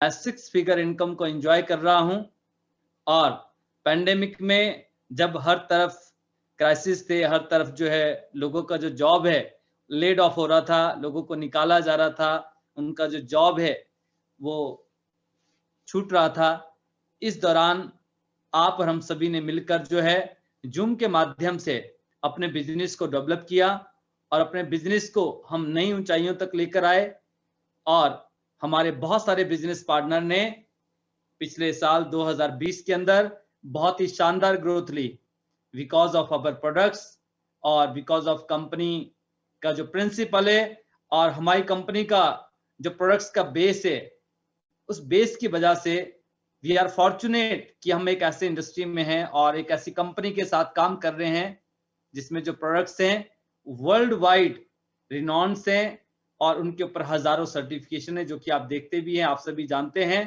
मैं 6 figure income को enjoy कर रहा हूं। और पैंडेमिक में जब हर तरफ क्राइसिस थे, हर तरफ जो है लोगों का जो जॉब है लेड ऑफ हो रहा था, लोगों को निकाला जा रहा था, उनका जो जॉब है वो छूट रहा था। इस दौरान आप और हम सभी ने मिलकर जो है जूम के माध्यम से अपने बिजनेस को डेवलप किया और अपने बिजनेस को हम नई ऊंचाइयों तक लेकर आए। और हमारे बहुत सारे बिजनेस पार्टनर ने पिछले साल 2020 के अंदर बहुत ही शानदार ग्रोथ ली बिकॉज ऑफ अवर प्रोडक्ट्स और बिकॉज ऑफ कंपनी का जो प्रिंसिपल है और हमारी कंपनी का जो प्रोडक्ट्स का बेस है, उस बेस की वजह से वी आर फॉर्चुनेट कि हम एक ऐसे इंडस्ट्री में हैं और एक ऐसी कंपनी के साथ काम कर रहे हैं जिसमें जो प्रोडक्ट्स हैं वर्ल्ड वाइड रिनॉन्स हैं और उनके ऊपर हजारों सर्टिफिकेशन है, जो कि आप देखते भी हैं, आप सभी जानते हैं।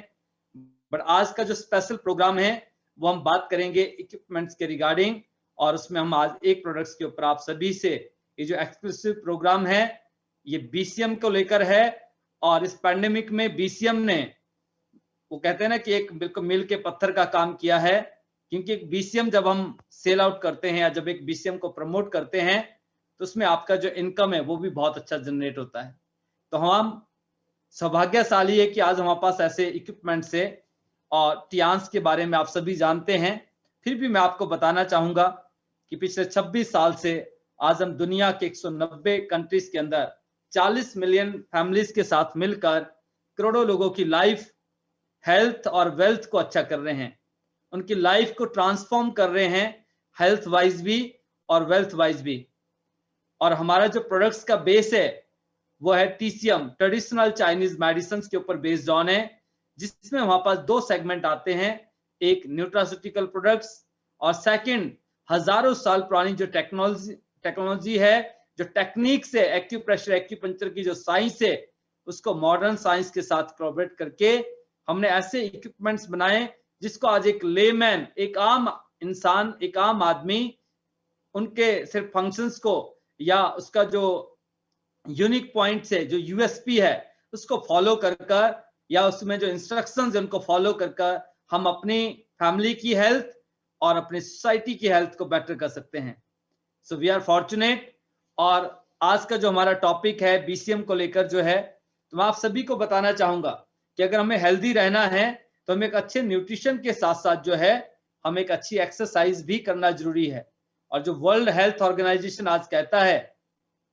बट आज का जो स्पेशल प्रोग्राम है वो हम बात करेंगे इक्विपमेंट्स के रिगार्डिंग, और उसमें हम आज एक प्रोडक्ट्स के ऊपर आप सभी से ये जो एक्सक्लूसिव प्रोग्राम है ये बीसीएम को लेकर है। और इस पैंडेमिक में बीसीएम ने, वो कहते हैं ना कि एक बिल्कुल मिल के पत्थर का काम किया है, क्योंकि एक बीसीएम जब हम सेल आउट करते हैं या जब एक बीसीएम को प्रमोट करते हैं तो उसमें आपका जो इनकम है वो भी बहुत अच्छा जनरेट होता है। तो हम सौभाग्यशाली है कि आज हमारे पास ऐसे इक्विपमेंट्स है और टियांस के बारे में आप सभी जानते हैं। फिर भी मैं आपको बताना चाहूंगा कि पिछले 26 साल से आज हम दुनिया के 190 कंट्रीज के अंदर 40 मिलियन फैमिलीज के साथ मिलकर करोड़ों लोगों की लाइफ, हेल्थ और वेल्थ को अच्छा कर रहे हैं, उनकी लाइफ को ट्रांसफॉर्म कर रहे हैं, हेल्थ वाइज भी और वेल्थ वाइज भी। और हमारा जो प्रोडक्ट्स का बेस है वो है टीसीएम, ट्रेडिशनल चाइनीज मेडिसिन के ऊपर बेस्ड ऑन है, जिसमें हमारे पास दो सेगमेंट आते हैं, एक न्यूट्रास्यूटिकल प्रोडक्ट्स और सेकंड हजारों साल पुरानी जो टेक्नोलॉजी है, जो टेक्निक से एक्यूप्रेशर एक्यूपंक्चर की जो साइंस है उसको मॉडर्न साइंस के साथ कोलैबोरेट करके हमने ऐसे इक्विपमेंट्स बनाए जिसको आज एक लेमैन, एक आम इंसान, एक आम आदमी उनके सिर्फ फंक्शंस को या उसका जो यूनिक पॉइंट से जो यूएसपी है उसको फॉलो कर या उसमें जो इंस्ट्रक्शंस है उनको फॉलो कर हम अपनी फैमिली की हेल्थ और अपनी सोसाइटी की हेल्थ को बेटर कर सकते हैं। So we are fortunate. और आज का जो हमारा टॉपिक है बीसीएम को लेकर जो है, तो मैं आप सभी को बताना चाहूंगा कि अगर हमें हेल्दी रहना है तो हमें एक अच्छे न्यूट्रिशन के साथ साथ जो है हमें एक अच्छी एक्सरसाइज भी करना जरूरी है। और जो वर्ल्ड हेल्थ ऑर्गेनाइजेशन आज कहता है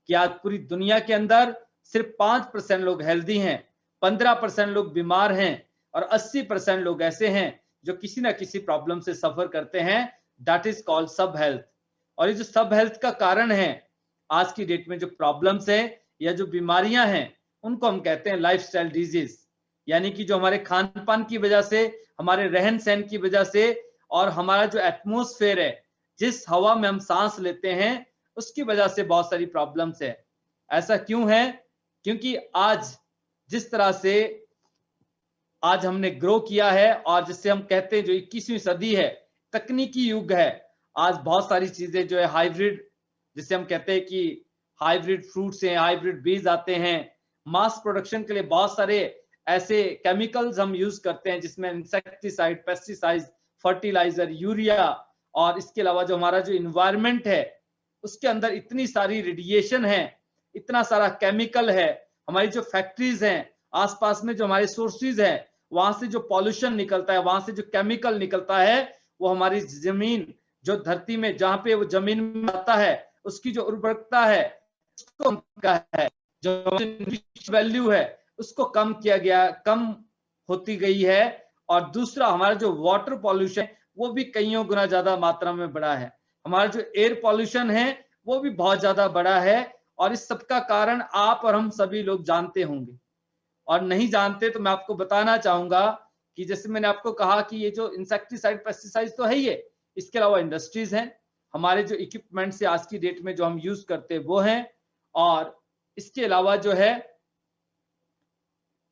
कि आज पूरी दुनिया के अंदर सिर्फ 5% लोग हेल्दी हैं, 15% लोग बीमार हैं और 80% लोग ऐसे हैं जो किसी ना किसी प्रॉब्लम से सफर करते हैं, दैट इज कॉल्ड सब हेल्थ। और ये जो सब हेल्थ का कारण है आज की डेट में जो प्रॉब्लम्स है या जो बीमारियां हैं उनको हम कहते हैं लाइफस्टाइल डिजीज, यानी कि जो हमारे खान पान की वजह से, हमारे रहन सहन की वजह से और हमारा जो एटमोस्फेयर है, जिस हवा में हम सांस लेते हैं उसकी वजह से बहुत सारी प्रॉब्लम्स है। ऐसा क्यों है? क्योंकि आज जिस तरह से आज हमने ग्रो किया है और जिससे हम कहते हैं जो 21वीं सदी है, तकनीकी युग है, आज बहुत सारी चीजें जो है हाइब्रिड, जिससे हम कहते हैं कि हाइब्रिड फ्रूट्स हैं, हाइब्रिड बीज आते हैं, मास प्रोडक्शन के लिए बहुत सारे ऐसे केमिकल्स हम यूज करते हैं जिसमें इंसेक्टिसाइड, पेस्टिसाइड, फर्टिलाइजर, यूरिया, और इसके अलावा जो हमारा जो इन्वायरमेंट है उसके अंदर इतनी सारी रेडिएशन है, इतना सारा केमिकल है, हमारी जो फैक्ट्रीज हैं, आसपास में जो हमारे सोर्सेज हैं, वहां से जो पॉल्यूशन निकलता है, वहां से जो केमिकल निकलता है, वो हमारी जमीन, जो धरती में जहां पे वो जमीन में आता है उसकी जो उर्वरकता है उसको कम है, जो वैल्यू है उसको कम किया गया, कम होती गई है। और दूसरा हमारा जो वाटर पॉल्यूशन वो भी कईयों गुना ज्यादा मात्रा में बढ़ा है, हमारा जो एयर पॉल्यूशन है वो भी बहुत ज्यादा बड़ा है। और इस सबका कारण आप और हम सभी लोग जानते होंगे, और नहीं जानते तो मैं आपको बताना चाहूंगा कि जैसे मैंने आपको कहा कि ये जो इंसेक्टिसाइड, पेस्टिसाइड तो है ही है, इसके अलावा इंडस्ट्रीज हैं, हमारे जो इक्विपमेंट से आज की डेट में जो हम यूज करते हैं वो हैं, और इसके अलावा जो है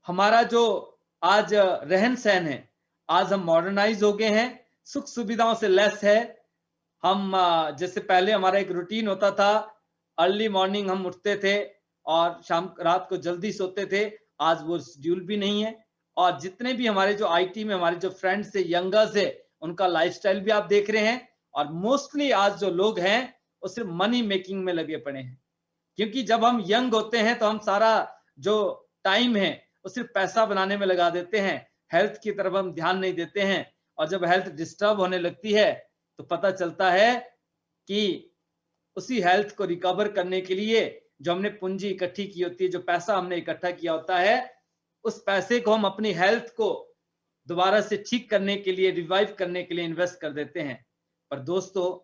हमारा जो आज रहन सहन है, आज हम मॉडर्नाइज हो गए हैं, सुख सुविधाओं से लेस है। हम जैसे पहले हमारा एक रूटीन होता था, अर्ली मॉर्निंग हम उठते थे और शाम रात को जल्दी सोते थे, आज वो शेड्यूल भी नहीं है। और जितने भी हमारे जो आईटी में हमारे जो फ्रेंड्स है, यंगर्स है, उनका लाइफस्टाइल भी आप देख रहे हैं। और मोस्टली आज जो लोग हैं वो सिर्फ मनी मेकिंग में लगे पड़े हैं, क्योंकि जब हम यंग होते हैं तो हम सारा जो टाइम है वो सिर्फ पैसा बनाने में लगा देते हैं, हेल्थ की तरफ हम ध्यान नहीं देते हैं। और जब हेल्थ डिस्टर्ब होने लगती है तो पता चलता है कि उसी हेल्थ को रिकवर करने के लिए जो हमने पूंजी इकट्ठी की होती है, जो पैसा हमने इकट्ठा किया होता है, उस पैसे को हम अपनी हेल्थ को दोबारा से ठीक करने के लिए, रिवाइव करने के लिए इन्वेस्ट कर देते हैं। पर दोस्तों,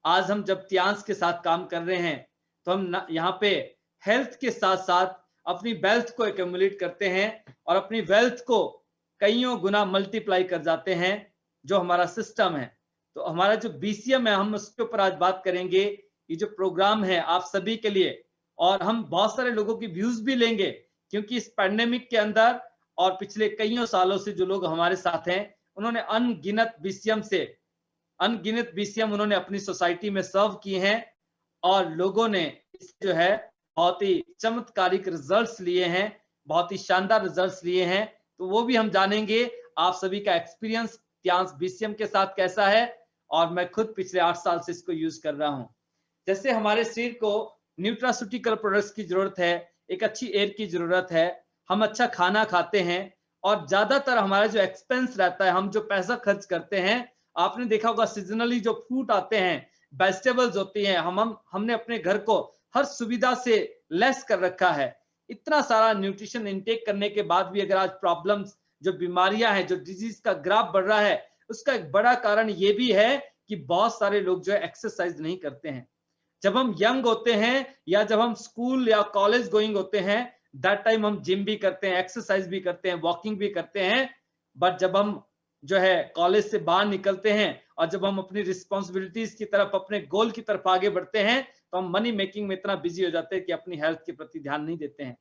आज हम जब त्यांश के साथ काम कर रहे हैं तो हम यहाँ पे हेल्थ के साथ साथ अपनी वेल्थ को एक्यूमुलेट करते हैं और अपनी वेल्थ को कईयों गुना मल्टीप्लाई कर जाते हैं, जो हमारा सिस्टम है। तो हमारा जो बीसीएम है, हम उसके ऊपर आज बात करेंगे। ये जो प्रोग्राम है आप सभी के लिए, और हम बहुत सारे लोगों की व्यूज भी लेंगे, क्योंकि इस पैंडेमिक के अंदर और पिछले कईयों सालों से जो लोग हमारे साथ हैं, उन्होंने अनगिनत बीसीएम उन्होंने अपनी सोसाइटी में सर्व किए हैं और लोगों ने इस जो है बहुत ही चमत्कारिक रिजल्ट्स लिए हैं, बहुत ही शानदार रिजल्ट्स लिए हैं। तो वो भी हम जानेंगे। आप सभी का एक्सपीरियंस त्यांश बीसीएम के साथ कैसा है, और मैं खुद पिछले 8 साल से इसको यूज कर रहा हूं। जैसे हमारे शरीर को न्यूट्रास्यूटिकल प्रोडक्ट्स की जरूरत है, एक अच्छी एयर की जरूरत है, हम अच्छा खाना खाते हैं, और ज्यादातर हमारा जो एक्सपेंस रहता है, हम जो पैसा खर्च करते हैं, आपने देखा होगा सीजनली जो फ्रूट आते हैं, वेजिटेबल्स होती हैं, हमने अपने घर को हर सुविधा से लेस कर रखा है। इतना सारा न्यूट्रिशन इनटेक करने के बाद भी अगर आज प्रॉब्लम्स, जो बीमारियां हैं, जो डिजीज का ग्राफ बढ़ रहा है, उसका एक बड़ा कारण ये भी है कि बहुत सारे लोग जो है एक्सरसाइज नहीं करते हैं। जब हम यंग होते हैं या जब हम स्कूल या कॉलेज गोइंग होते हैं, दैट टाइम हम जिम भी करते हैं, एक्सरसाइज भी करते हैं, वॉकिंग भी करते हैं। बट जब हम जो है कॉलेज से बाहर निकलते हैं और जब हम अपनी रिस्पॉन्सिबिलिटीज की तरफ, अपने गोल की तरफ आगे बढ़ते हैं, तो हम मनी मेकिंग में इतना बिजी हो जाते हैं कि अपनी हेल्थ के प्रति ध्यान नहीं देते हैं।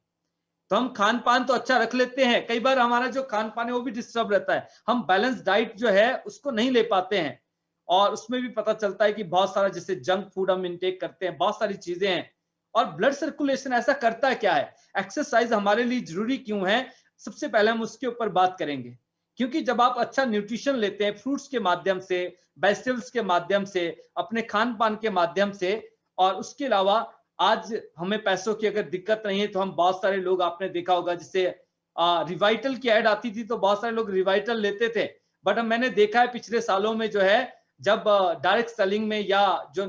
तो हम खान पान तो अच्छा रख लेते हैं, कई बार हमारा जो खान पान है वो भी डिस्टर्ब रहता है, हम बैलेंस डाइट जो है उसको नहीं ले पाते हैं, और उसमें भी पता चलता है कि बहुत सारा जैसे जंक फूड हम इंटेक करते हैं, बहुत सारी चीजें हैं। और ब्लड सर्कुलेशन ऐसा करता है क्या है, एक्सरसाइज हमारे लिए जरूरी क्यों है, सबसे पहले हम उसके ऊपर बात करेंगे। क्योंकि जब आप अच्छा न्यूट्रिशन लेते हैं फ्रूट्स के माध्यम से, वेजिटेबल्स के माध्यम से, अपने खान पान के माध्यम से, और उसके अलावा आज हमें पैसों की अगर दिक्कत नहीं है तो हम बहुत सारे लोग, आपने देखा होगा जैसे रिवाइटल की ऐड आती थी तो बहुत सारे लोग रिवाइटल लेते थे। बट मैंने देखा है पिछले सालों में जो है, जब डायरेक्ट सेलिंग में या जो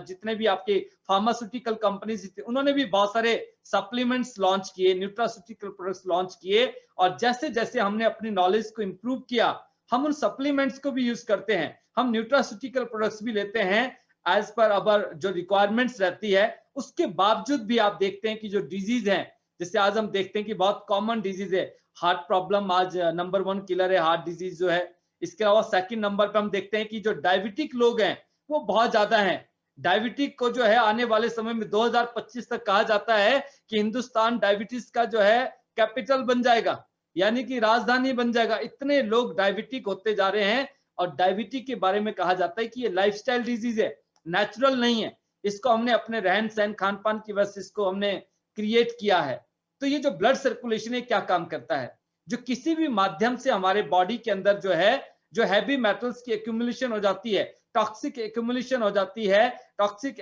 जितने भी आपके फार्मास्यूटिकल कंपनीज थी, उन्होंने भी बहुत सारे सप्लीमेंट्स लॉन्च किए, न्यूट्रास्यूटिकल प्रोडक्ट्स लॉन्च किए, और जैसे जैसे हमने अपनी नॉलेज को इंप्रूव किया, हम उन सप्लीमेंट्स को भी यूज करते हैं, हम न्यूट्रास्यूटिकल प्रोडक्ट्स भी लेते हैं एज पर अवर जो रिक्वायरमेंट्स रहती है। उसके बावजूद भी आप देखते हैं कि जो डिजीज है, जैसे आज हम देखते हैं कि बहुत कॉमन डिजीज है, हार्ट प्रॉब्लम आज नंबर 1 किलर है, हार्ट डिजीज जो है। इसके अलावा सेकंड नंबर पर हम देखते हैं कि जो डायबिटिक लोग हैं वो बहुत ज्यादा हैं। डायबिटिक को जो है आने वाले समय में 2025 तक कहा जाता है कि हिंदुस्तान डायबिटीज का जो है कैपिटल बन जाएगा, यानी कि राजधानी बन जाएगा। इतने लोग डायबिटिक होते जा रहे हैं, और डायबिटिक के बारे में कहा जाता है कि ये लाइफस्टाइल डिजीज है, नेचुरल नहीं है। इसको हमने अपने रहन सहन खान पान की वजह से इसको हमने क्रिएट किया है। तो ये जो ब्लड सर्कुलेशन है क्या काम करता है, जो किसी भी माध्यम से हमारे बॉडी के अंदर जो है, जो हैवी मेटल्स की एक्यूमुलेशन हो जाती है, टॉक्सिक एक्यूमुलेशन हो जाती है, टॉक्सिक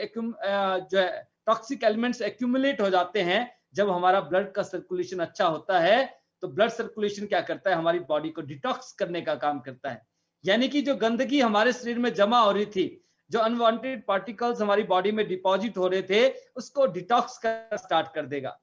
एलिमेंट्स एक्यूमुलेट हो जाते हैं। जब हमारा ब्लड का सर्कुलेशन अच्छा होता है तो ब्लड सर्कुलेशन क्या करता है, हमारी बॉडी को डिटॉक्स करने का काम करता है। यानी कि जो गंदगी हमारे शरीर में जमा हो रही थी, जो अनवांटेड पार्टिकल्स हमारी बॉडी में डिपॉजिट हो रहे थे, उसको डिटॉक्स करना स्टार्ट कर देगा।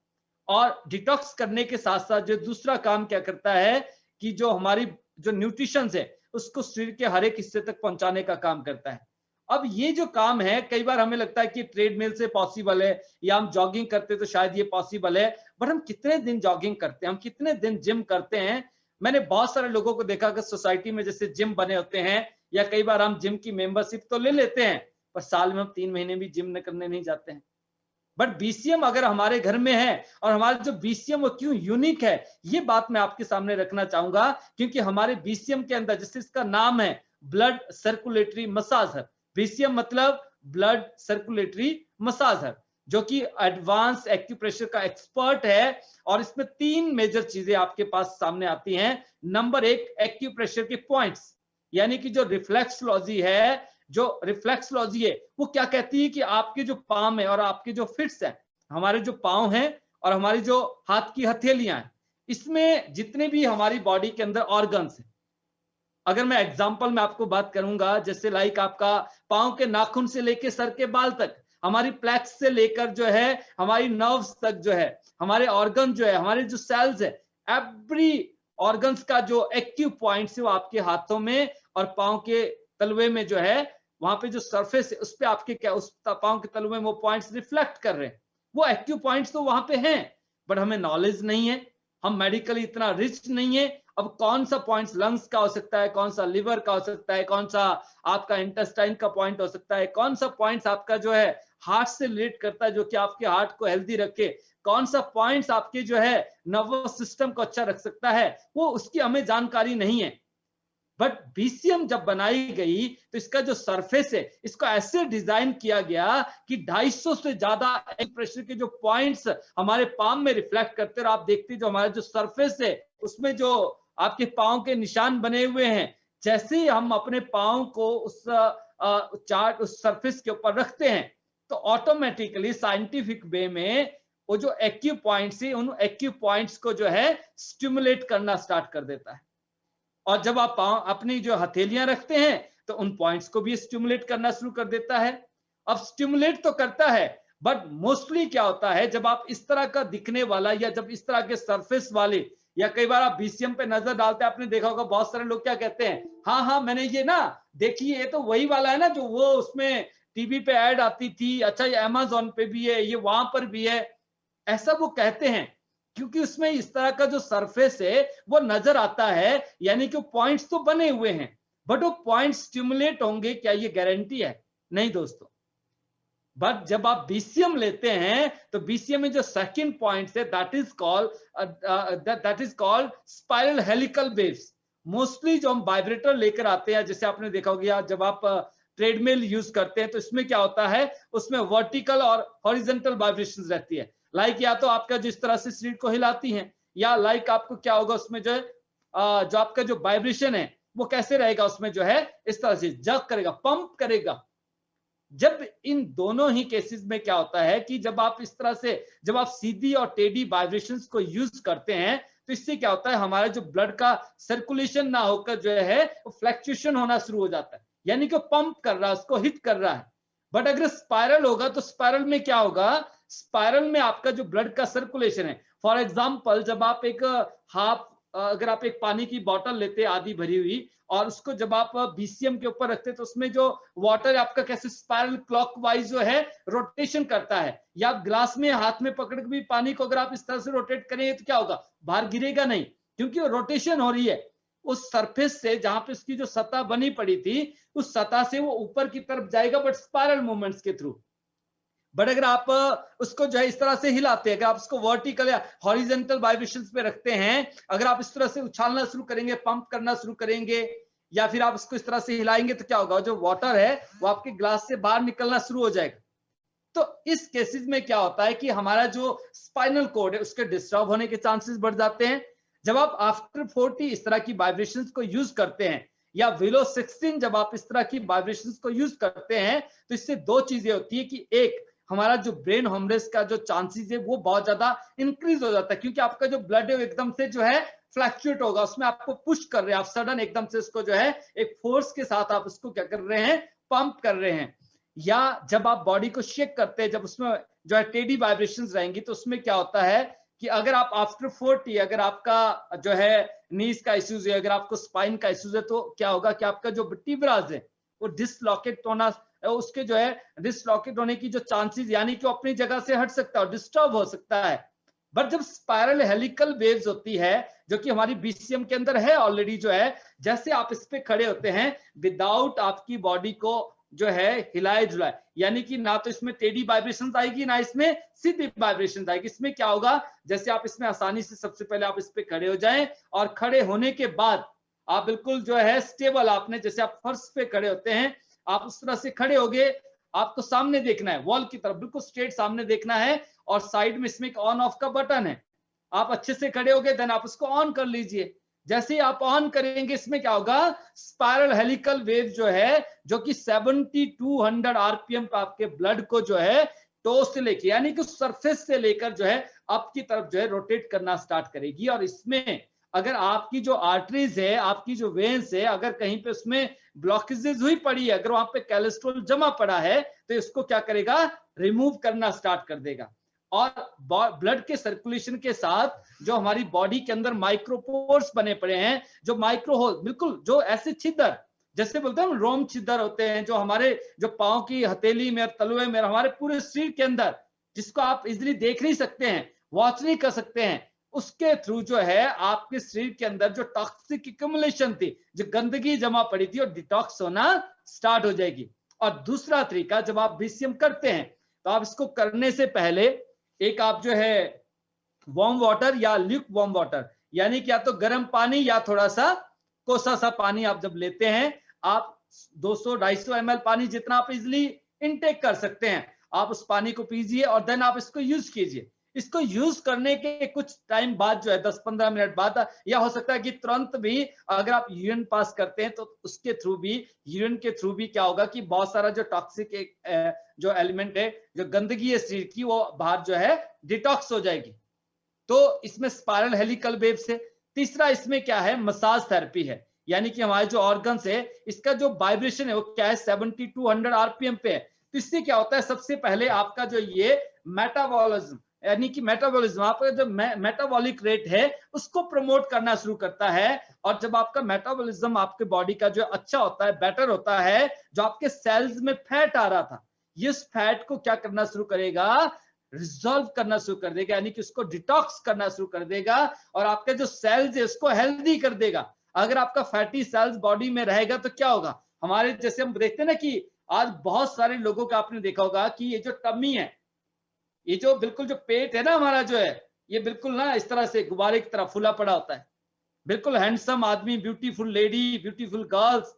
और डिटॉक्स करने के साथ साथ जो दूसरा काम क्या करता है कि जो हमारी जो न्यूट्रिशन है उसको शरीर के हर एक हिस्से तक पहुंचाने का काम करता है। अब ये जो काम है, कई बार हमें लगता है कि ट्रेडमिल से पॉसिबल है, या हम जॉगिंग करते तो शायद ये पॉसिबल है, बट हम कितने दिन जॉगिंग करते हैं, हम कितने दिन जिम करते हैं। मैंने बहुत सारे लोगों को देखा कि सोसाइटी में जैसे जिम बने होते हैं, या कई बार हम जिम की मेंबरशिप तो ले लेते हैं, पर साल में हम 3 महीने भी जिम करने नहीं जाते हैं। बट बीसीएम अगर हमारे घर में है, और हमारा जो बीसीएम वो क्यों यूनिक है, ये बात मैं आपके सामने रखना चाहूंगा। क्योंकि हमारे बीसीएम के अंदर, जैसे इसका नाम है ब्लड सर्कुलेटरी मसाजर, बीसीएम मतलब ब्लड सर्कुलेटरी मसाजर। जो कि एडवांस एक्यूप्रेशर का एक्सपर्ट है। और इसमें 3 मेजर चीजें आपके पास सामने आती हैं। नंबर 1, एक्यूप्रेशर के पॉइंट्स, यानी कि जो रिफ्लेक्सोलॉजी है, वो क्या कहती है कि आपके जो पाम है और आपके जो फिट्स है, हमारे जो पांव हैं और हमारी जो हाथ की हथेलियां हैं, इसमें जितने भी हमारी बॉडी के अंदर ऑर्गन्स हैं, अगर मैं एग्जांपल में आपको बात करूंगा, जैसे लाइक आपका पांव के नाखून से लेके सर के बाल तक, हमारी प्लेक्स से लेकर जो है हमारी नर्व्स तक जो है, हमारे ऑर्गन जो है, हमारे जो सेल्स है, एवरी ऑर्गन्स का जो एक्टिव पॉइंट्स है वो आपके हाथों में और पांव के तलवे में जो है, वहां पे जो सरफेस है उस पे आपके क्या, उस पांव के तलवे में वो पॉइंट्स रिफ्लेक्ट कर रहे हैं। वो एक्टिव पॉइंट्स तो वहां पे हैं, बट हमें नॉलेज नहीं है, हम मेडिकली इतना रिच नहीं है। अब कौन सा पॉइंट्स लंग्स का हो सकता है, कौन सा लिवर का हो सकता है, कौन सा आपका इंटेस्टाइन का पॉइंट हो सकता है, कौन सा पॉइंट्स आपका जो है हार्ट से रिलेट करता है, जो कि आपके हार्ट को हेल्दी रखे, कौन सा पॉइंट्स आपके जो है नर्वस सिस्टम को अच्छा रख सकता है, वो उसकी हमें जानकारी नहीं है। बट बीसीएम जब बनाई गई तो इसका जो सरफेस है, इसको ऐसे डिजाइन किया गया कि 250 से ज्यादा प्रेशर के जो पॉइंट्स हमारे पाम में रिफ्लेक्ट करते, और आप देखते जो हमारा जो सरफेस है उसमें जो आपके पांव के निशान बने हुए हैं, जैसे ही हम अपने पांव को उस चार्ट उस सरफेस के ऊपर रखते हैं, तो ऑटोमेटिकली साइंटिफिक वे में वो जो एक्यू पॉइंट्स है, उन एक्यू पॉइंट्स को जो है स्टिमुलेट करना स्टार्ट कर देता है। और जब आप अपनी जो हथेलियां रखते हैं तो उन पॉइंट्स को भी स्टिमुलेट करना शुरू कर देता है। अब स्टिमुलेट तो करता है, बट मोस्टली क्या होता है, जब आप इस तरह का दिखने वाला या जब इस तरह के सरफेस वाले, या कई बार आप बीसीएम पे नजर डालते हैं, आपने देखा होगा बहुत सारे लोग क्या कहते हैं, हाँ हाँ मैंने ये ना देखी, ये तो वही वाला है ना जो वो उसमें टीवी पे ऐड आती थी, अच्छा ये अमेज़न पे भी है, ये वहां पर भी है, ऐसा वो कहते हैं क्योंकि उसमें इस तरह का जो सरफेस है वो नजर आता है, यानी कि पॉइंट्स तो बने हुए हैं, बट वो पॉइंट्स स्टिमुलेट होंगे क्या, ये गारंटी है नहीं दोस्तों। बट जब आप बीसीएम लेते हैं तो बीसीएम में जो सेकंड पॉइंट है that is called spiral helical waves. Mostly जो हम वाइब्रेटर लेकर आते हैं, जैसे आपने देखा होगा जब आप ट्रेडमिल यूज करते हैं तो इसमें क्या होता है, उसमें वर्टिकल और हॉरिजॉन्टल वाइब्रेशंस रहती है। लाइक या तो आपका जिस तरह से शरीर को हिलाती हैं, या लाइक आपको क्या होगा उसमें जो है जो आपका जो वाइब्रेशन है वो कैसे रहेगा, उसमें जो है इस तरह से जग करेगा, पंप करेगा। जब इन दोनों ही केसेस में क्या होता है कि जब आप इस तरह से, जब आप सीधी और टेढ़ी वाइब्रेशंस को यूज करते हैं तो इससे क्या होता है, हमारा जो ब्लड का सर्कुलेशन ना होकर जो है वो फ्लक्चुएशन होना शुरू हो जाता है, यानी कि पंप कर रहा है, उसको हिट कर रहा है। बट अगर स्पाइरल होगा तो स्पाइरल में क्या होगा, स्पाइरल में आपका जो ब्लड का सर्कुलेशन है, फॉर एग्जाम्पल जब आप एक अगर आप एक पानी की बोतल लेते हैं आधी भरी हुई, और उसको जब आप बीसीएम के ऊपर रखते हैं तो उसमें जो वाटर आपका कैसे स्पाइरल क्लॉकवाइज जो है रोटेशन करता है, या आप ग्लास में हाथ में पकड़ के भी पानी को अगर आप इस तरह से रोटेट करेंगे तो क्या होगा, बाहर गिरेगा नहीं, क्योंकि वो रोटेशन हो रही है उस सरफेस से, जहां पे उसकी जो सतह बनी पड़ी थी उस सतह से वो ऊपर की तरफ जाएगा, बट स्पाइरल मूवमेंट्स के थ्रू। बट अगर आप उसको जो है इस तरह से हिलाते हैं, अगर आप उसको वर्टिकल या हॉरिजॉन्टल वाइब्रेशंस पे रखते हैं, अगर आप इस तरह से उछालना शुरू करेंगे, पंप करना शुरू करेंगे, या फिर आप इसको इस तरह से हिलाएंगे तो क्या होगा, जो वाटर है वो आपके ग्लास से बाहर निकलना शुरू हो जाएगा। तो इस केसेस में क्या होता है कि हमारा जो स्पाइनल कोड है उसके डिस्टर्ब होने के चांसेस बढ़ जाते हैं। जब आप आफ्टर 40 इस तरह की वाइब्रेशंस को यूज करते हैं, या विलो 16 जब आप इस तरह की वाइब्रेशंस को यूज करते हैं, तो इससे दो चीजें होती है कि एक, हमारा जो ब्रेन हेमरेज का जो चांसेस है वो बहुत ज्यादा इंक्रीज हो जाता है, क्योंकि आपका जो ब्लड है एकदम से जो है फ्लक्चुएट होगा, उसमें आपको पुश कर रहे हैं, आप सडन एकदम से इसको जो है एक फोर्स के साथ आप इसको क्या कर रहे हैं, पंप कर रहे हैं। या जब आप बॉडी को शेक करते हैं, जब उसमें जो है टेडी वाइब्रेशंस रहेंगी, तो उसमें क्या होता है कि अगर आप आफ्टर 40 अगर आपका जो है नीज का इश्यूज है, अगर आपको स्पाइन का इश्यूज है, तो क्या होगा कि आपका जो वर्टिब्रास है वो डिसलोकेट होना, उसके जो है डिसलोकेट होने की जो चांसेस, यानी कि अपनी जगह से हट सकता है, डिस्टर्ब हो सकता है। बट जब स्पाइरल हेलिकल वेव्स होती है, जो कि हमारी बीसीएम के अंदर है ऑलरेडी, जो है जैसे आप इस पे खड़े होते हैं विदाउट आपकी बॉडी को जो है हिलाए जुलाए, यानी कि ना तो इसमें टेढ़ी वाइब्रेशंस आएगी ना इसमें सीधी वाइब्रेशंस आएगी। इसमें क्या होगा, जैसे आप इसमें आसानी से सबसे पहले आप इस पे खड़े हो जाएं, और खड़े होने के बाद आप बिल्कुल जो है स्टेबल, आपने जैसे आप फर्श पे खड़े होते हैं आप उस तरह से खड़े होगे, आपको सामने देखना है, वॉल की तरफ बिल्कुल स्ट्रेट सामने देखना है, और साइड में इसमें एक ऑन ऑफ का बटन है। आप अच्छे से खड़े हो गए, देन आप उसको ऑन कर लीजिए। जैसे ही आप ऑन करेंगे, इसमें क्या होगा, स्पाइरल हेलिकल वेव जो है, जो कि 7200 आरपीएम पे आपके ब्लड को जो है टो से लेके, यानी कि सरफेस से लेकर जो है आपकी तरफ जो है रोटेट करना स्टार्ट करेगी। और इसमें अगर आपकी जो आर्टरीज है, आपकी जो वेन्स है, अगर कहीं पे उसमें ब्लॉकेजेस हुई पड़ी है, अगर वहां पे कोलेस्ट्रॉल जमा पड़ा है, तो इसको क्या करेगा, रिमूव करना स्टार्ट कर देगा। और ब्लड के सर्कुलेशन के साथ जो हमारी बॉडी के अंदर माइक्रोपोर्स बने पड़े हैं, जो माइक्रो होल, बिल्कुल जो ऐसे छिद्र, जैसे बोलते हैं रोम छिद्र होते हैं, जो हमारे जो पांव की हथेली में, तलवे में, हमारे पूरे शरीर के अंदर, जिसको आप इजिली देख नहीं सकते हैं, वॉच नहीं कर सकते हैं, उसके थ्रू जो है आपके शरीर के अंदर जो टॉक्सिक एक्युमुलेशन थी, जो गंदगी जमा पड़ी थी, और डिटॉक्स होना स्टार्ट हो जाएगी। और दूसरा तरीका, जब आप बीसीएम करते हैं, तो आप इसको करने से पहले एक आप जो है वार्म वाटर या ल्यूक वार्म वाटर, यानी कि या तो गर्म पानी या थोड़ा सा कोसा सा पानी आप जब लेते हैं, आप 200-250 ml पानी जितना आप इजिली इनटेक कर सकते हैं, आप उस पानी को पीजिए और देन आप इसको यूज कीजिए। इसको यूज करने के कुछ टाइम बाद जो है 10-15 मिनट बाद, या हो सकता है कि तुरंत भी, अगर आप यूरिन पास करते हैं तो उसके थ्रू भी, यूरिन के थ्रू भी क्या होगा कि बहुत सारा जो टॉक्सिक जो एलिमेंट है, जो गंदगी है शरीर की, वो बाहर जो है डिटॉक्स हो जाएगी। तो इसमें स्पाइरल हेलिकल वेव से। तीसरा इसमें क्या है, मसाज थेरेपी है, यानी कि हमारे जो ऑर्गन्स है, इसका जो वाइब्रेशन है वो क्या है, 7200 आरपीएम पे है। तो इससे क्या होता है, सबसे पहले आपका जो ये मेटाबॉलिज्म, यानी कि मेटाबॉलिज्म, आपका जो मेटाबॉलिक रेट है उसको प्रमोट करना शुरू करता है। और जब आपका मेटाबॉलिज्म आपके बॉडी का जो अच्छा होता है, बेटर होता है, जो आपके सेल्स में फैट आ रहा था, इस फैट को क्या करना शुरू करेगा, रिजॉल्व करना शुरू कर देगा, यानी कि उसको डिटॉक्स करना शुरू कर देगा, और आपके जो सेल्स है उसको हेल्दी कर देगा। अगर आपका फैटी सेल्स बॉडी में रहेगा तो क्या होगा, हमारे जैसे हम देखते हैं ना कि आज बहुत सारे लोगों का आपने देखा होगा कि ये जो टमी है, ये जो बिल्कुल जो पेट है ना हमारा जो है, ये बिल्कुल ना इस तरह से गुब्बारे की तरह फूला पड़ा होता है। बिल्कुल हैंडसम आदमी, beautiful lady, beautiful girls,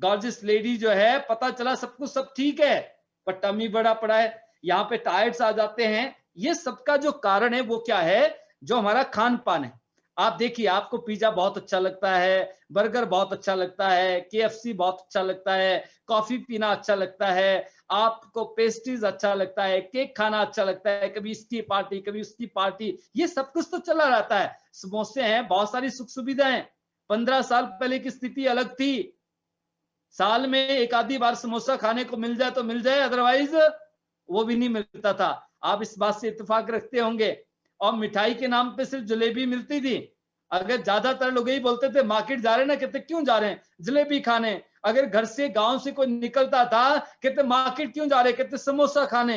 gorgeous lady जो है, पता चला सब कुछ सब ठीक है, पर टमी बड़ा पड़ा है, यहाँ पे टायर्ड्स आ जाते हैं। ये सबका जो कारण है वो क्या है, जो हमारा खान पान है। आप देखिए, आपको पिज्जा बहुत अच्छा लगता है, बर्गर बहुत अच्छा लगता है, केएफसी बहुत अच्छा लगता है, कॉफी पीना अच्छा लगता है, आपको पेस्ट्रीज अच्छा लगता है, केक खाना अच्छा लगता है, कभी इसकी पार्टी कभी उसकी पार्टी, ये सब कुछ तो चला रहता है। समोसे हैं, बहुत सारी सुख सुविधाएं। 15 साल पहले की स्थिति अलग थी, साल में एक आधी बार समोसा खाने को मिल जाए तो मिल जाए, अदरवाइज वो भी नहीं मिलता था। आप इस बात से इत्तेफाक रखते होंगे। और मिठाई के नाम पे सिर्फ जलेबी मिलती थी। अगर ज्यादातर लोग यही बोलते थे, मार्केट जा रहे हैं ना, कहते क्यों जा रहे हैं, जलेबी खाने। अगर घर से गांव से कोई निकलता था, कहते मार्केट क्यों जा रहे हैं, कहते समोसा खाने।